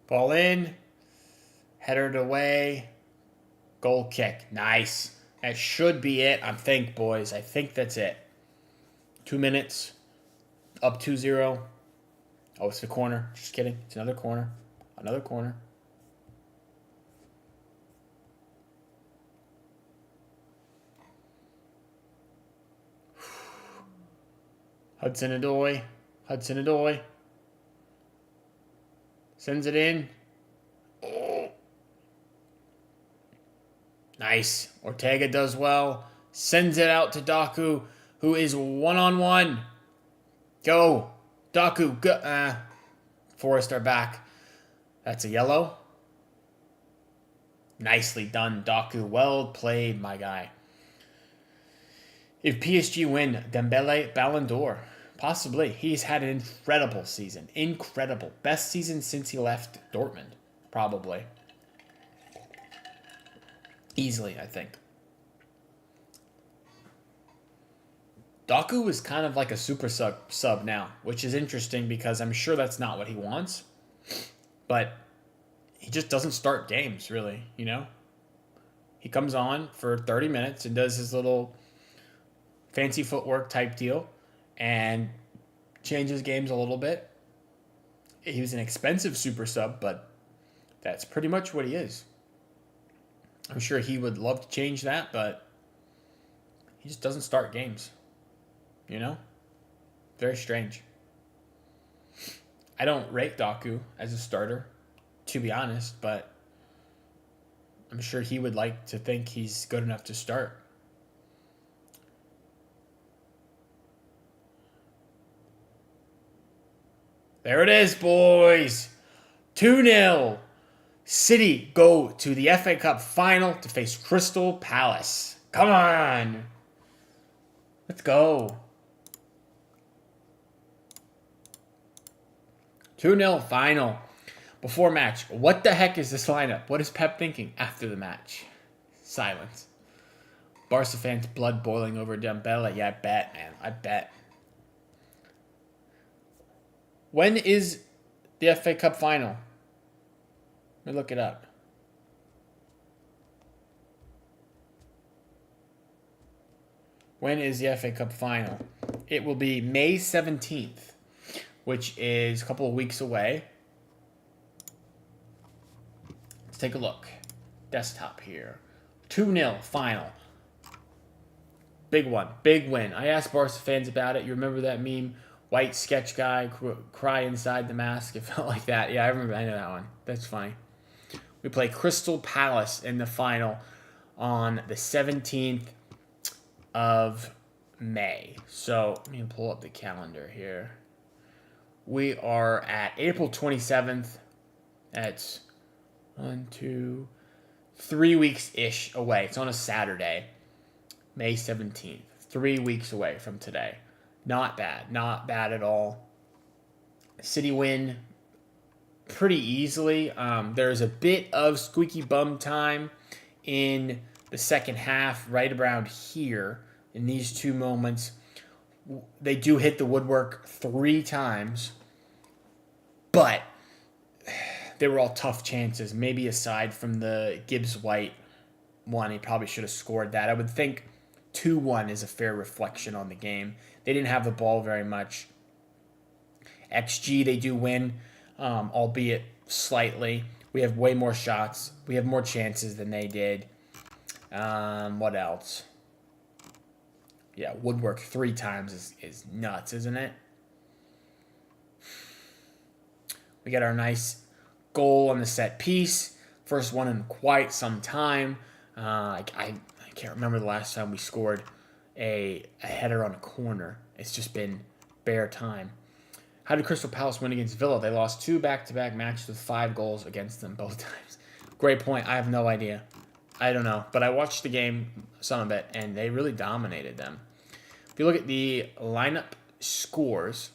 Ball in. Headed away. Goal kick. Nice. That should be it, I think, boys. I think that's it. 2 minutes. Up 2-0. Oh, it's the corner. Just kidding. It's another corner. Another corner. Hudson-Odoi. Hudson-Odoi. Sends it in. Oh. Nice. Ortega does well. Sends it out to Daku, who is one-on-one. Go. Daku. Go. Forrest are back. That's a yellow. Nicely done, Daku. Well played, my guy. If PSG win, Dembele, Ballon d'Or. Possibly. He's had an incredible season. Incredible. Best season since he left Dortmund. Probably. Easily, I think. Daku is kind of like a super sub now, which is interesting because I'm sure that's not what he wants. But he just doesn't start games, really, you know? He comes on for 30 minutes and does his little fancy footwork type deal and changes games a little bit. He was an expensive super sub, but that's pretty much what he is. I'm sure he would love to change that, but he just doesn't start games. You know? Very strange. I don't rate Daku as a starter, to be honest, but I'm sure he would like to think he's good enough to start. There it is, boys. 2-0. City go to the FA Cup final to face Crystal Palace. Come on. Let's go. 2-0 final. Before match, what the heck is this lineup? What is Pep thinking after the match? Silence. Barca fans blood boiling over Dembele. Yeah, I bet, man. I bet. When is the FA Cup final? Let me look it up. When is the FA Cup final? It will be May 17th, which is a couple of weeks away. Let's take a look. Desktop here. 2-0 final. Big one. Big win. I asked Barca fans about it. You remember that meme? White sketch guy, cry inside the mask. It felt like that. Yeah, I remember. I know that one. That's funny. We play Crystal Palace in the final on the 17th of May. So let me pull up the calendar here. We are at April 27th. That's 3 weeks-ish away. It's on a Saturday, May 17th. 3 weeks away from today. Not bad. Not bad at all. City win pretty easily. There's a bit of squeaky bum time in the second half, right around here, in these two moments. They do hit the woodwork 3 times, but they were all tough chances. Maybe aside from the Gibbs-White one, he probably should have scored that. I would think 2-1 is a fair reflection on the game. They didn't have the ball very much. XG, they do win, albeit slightly. We have way more shots. We have more chances than they did. What else? Yeah, woodwork 3 times is nuts, isn't it? We got our nice goal on the set piece. First one in quite some time. I can't remember the last time we scored a header on a corner. It's just been bare time. How did Crystal Palace win against Villa? They lost 2 back-to-back matches with 5 goals against them both times. Great point. I have no idea. I don't know. But I watched the game some of it, and they really dominated them. If you look at the lineup scores,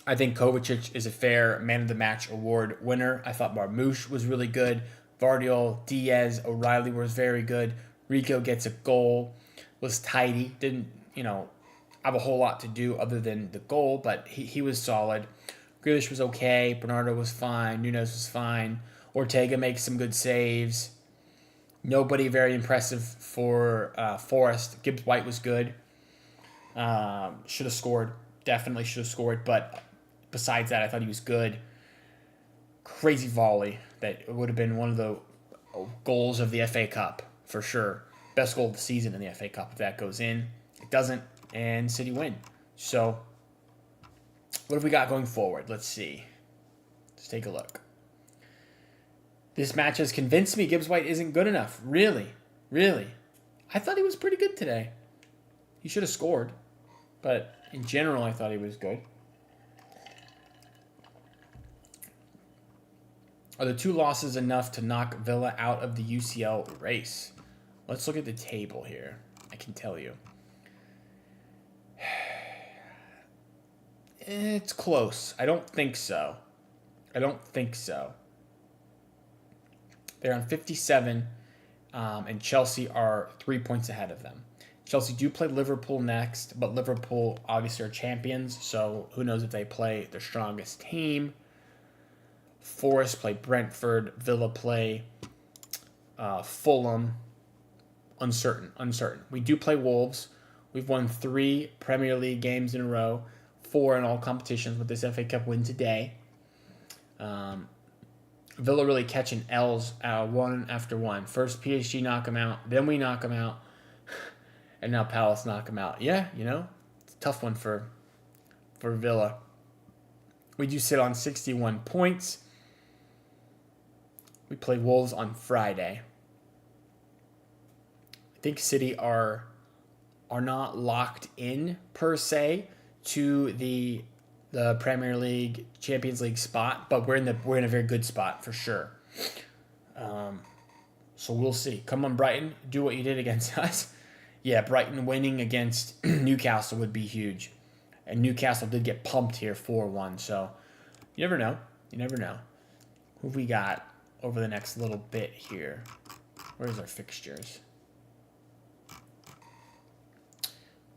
I think Kovacic is a fair Man of the Match award winner. I thought Marmouche was really good. Vardiol, Diaz, O'Reilly was very good. Rico gets a goal. Was tidy. Didn't, have a whole lot to do other than the goal, but he was solid. Grealish was okay. Bernardo was fine. Nunes was fine. Ortega makes some good saves. Nobody very impressive for Forrest. Gibbs-White was good. Should have scored. Definitely should have scored, but besides that, I thought he was good. Crazy volley. That would have been one of the goals of the FA Cup, for sure. Best goal of the season in the FA Cup if that goes in. It doesn't, and City win. So, What have we got going forward? Let's see. Let's take a look. This match has convinced me Gibbs White isn't good enough. Really? Really? I thought he was pretty good today. He should have scored. But in general, I thought he was good. Are the 2 losses enough to knock Villa out of the UCL race? Let's look at the table here. I can tell you. It's close. I don't think so. They're on 57, and Chelsea are 3 points ahead of them. Chelsea do play Liverpool next, but Liverpool obviously are champions, so who knows if they play their strongest team. Forest play Brentford. Villa play Fulham. Uncertain. We do play Wolves. We've won 3 Premier League games in a row, 4 in all competitions with this FA Cup win today. Villa really catching L's one after one. First PSG knock them out, then we knock them out, and now Palace knock them out. Yeah, it's a tough one for Villa. We do sit on 61 points. We play Wolves on Friday. I think City are not locked in per se to the Premier League, Champions League spot, but we're in a very good spot for sure. So we'll see. Come on, Brighton, do what you did against us. Yeah, Brighton winning against Newcastle would be huge, and Newcastle did get pumped here 4-1. So you never know. Who have we got over the next little bit here? Where's our fixtures?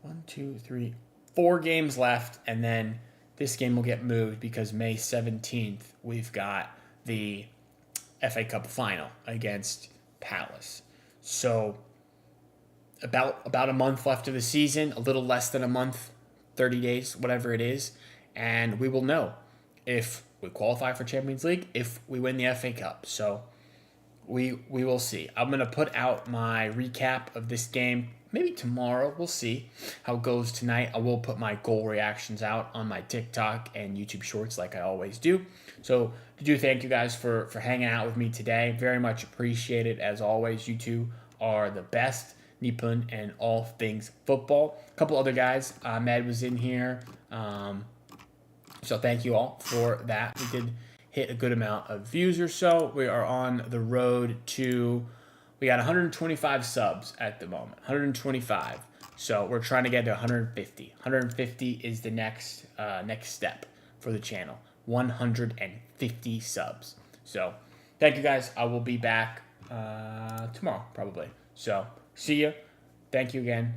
1, 2, 3, 4 games left, and then this game will get moved because May 17th, we've got the FA Cup final against Palace. So about a month left of the season, a little less than a month, 30 days, whatever it is, and we will know if we qualify for Champions League, if we win the FA Cup. So we will see. I'm going to put out my recap of this game maybe tomorrow. We'll see how it goes tonight. I will put my goal reactions out on my TikTok and YouTube Shorts like I always do. So I do thank you guys for hanging out with me today. Very much appreciated. As always, you two are the best. Nippon and all things football. A couple other guys. Ahmed was in here. So thank you all for that. We did hit a good amount of views or so. We are on the road to... We got 125 subs at the moment. 125. So we're trying to get to 150. 150 is the next step for the channel. 150 subs. So thank you guys. I will be back tomorrow probably. So see you. Thank you again.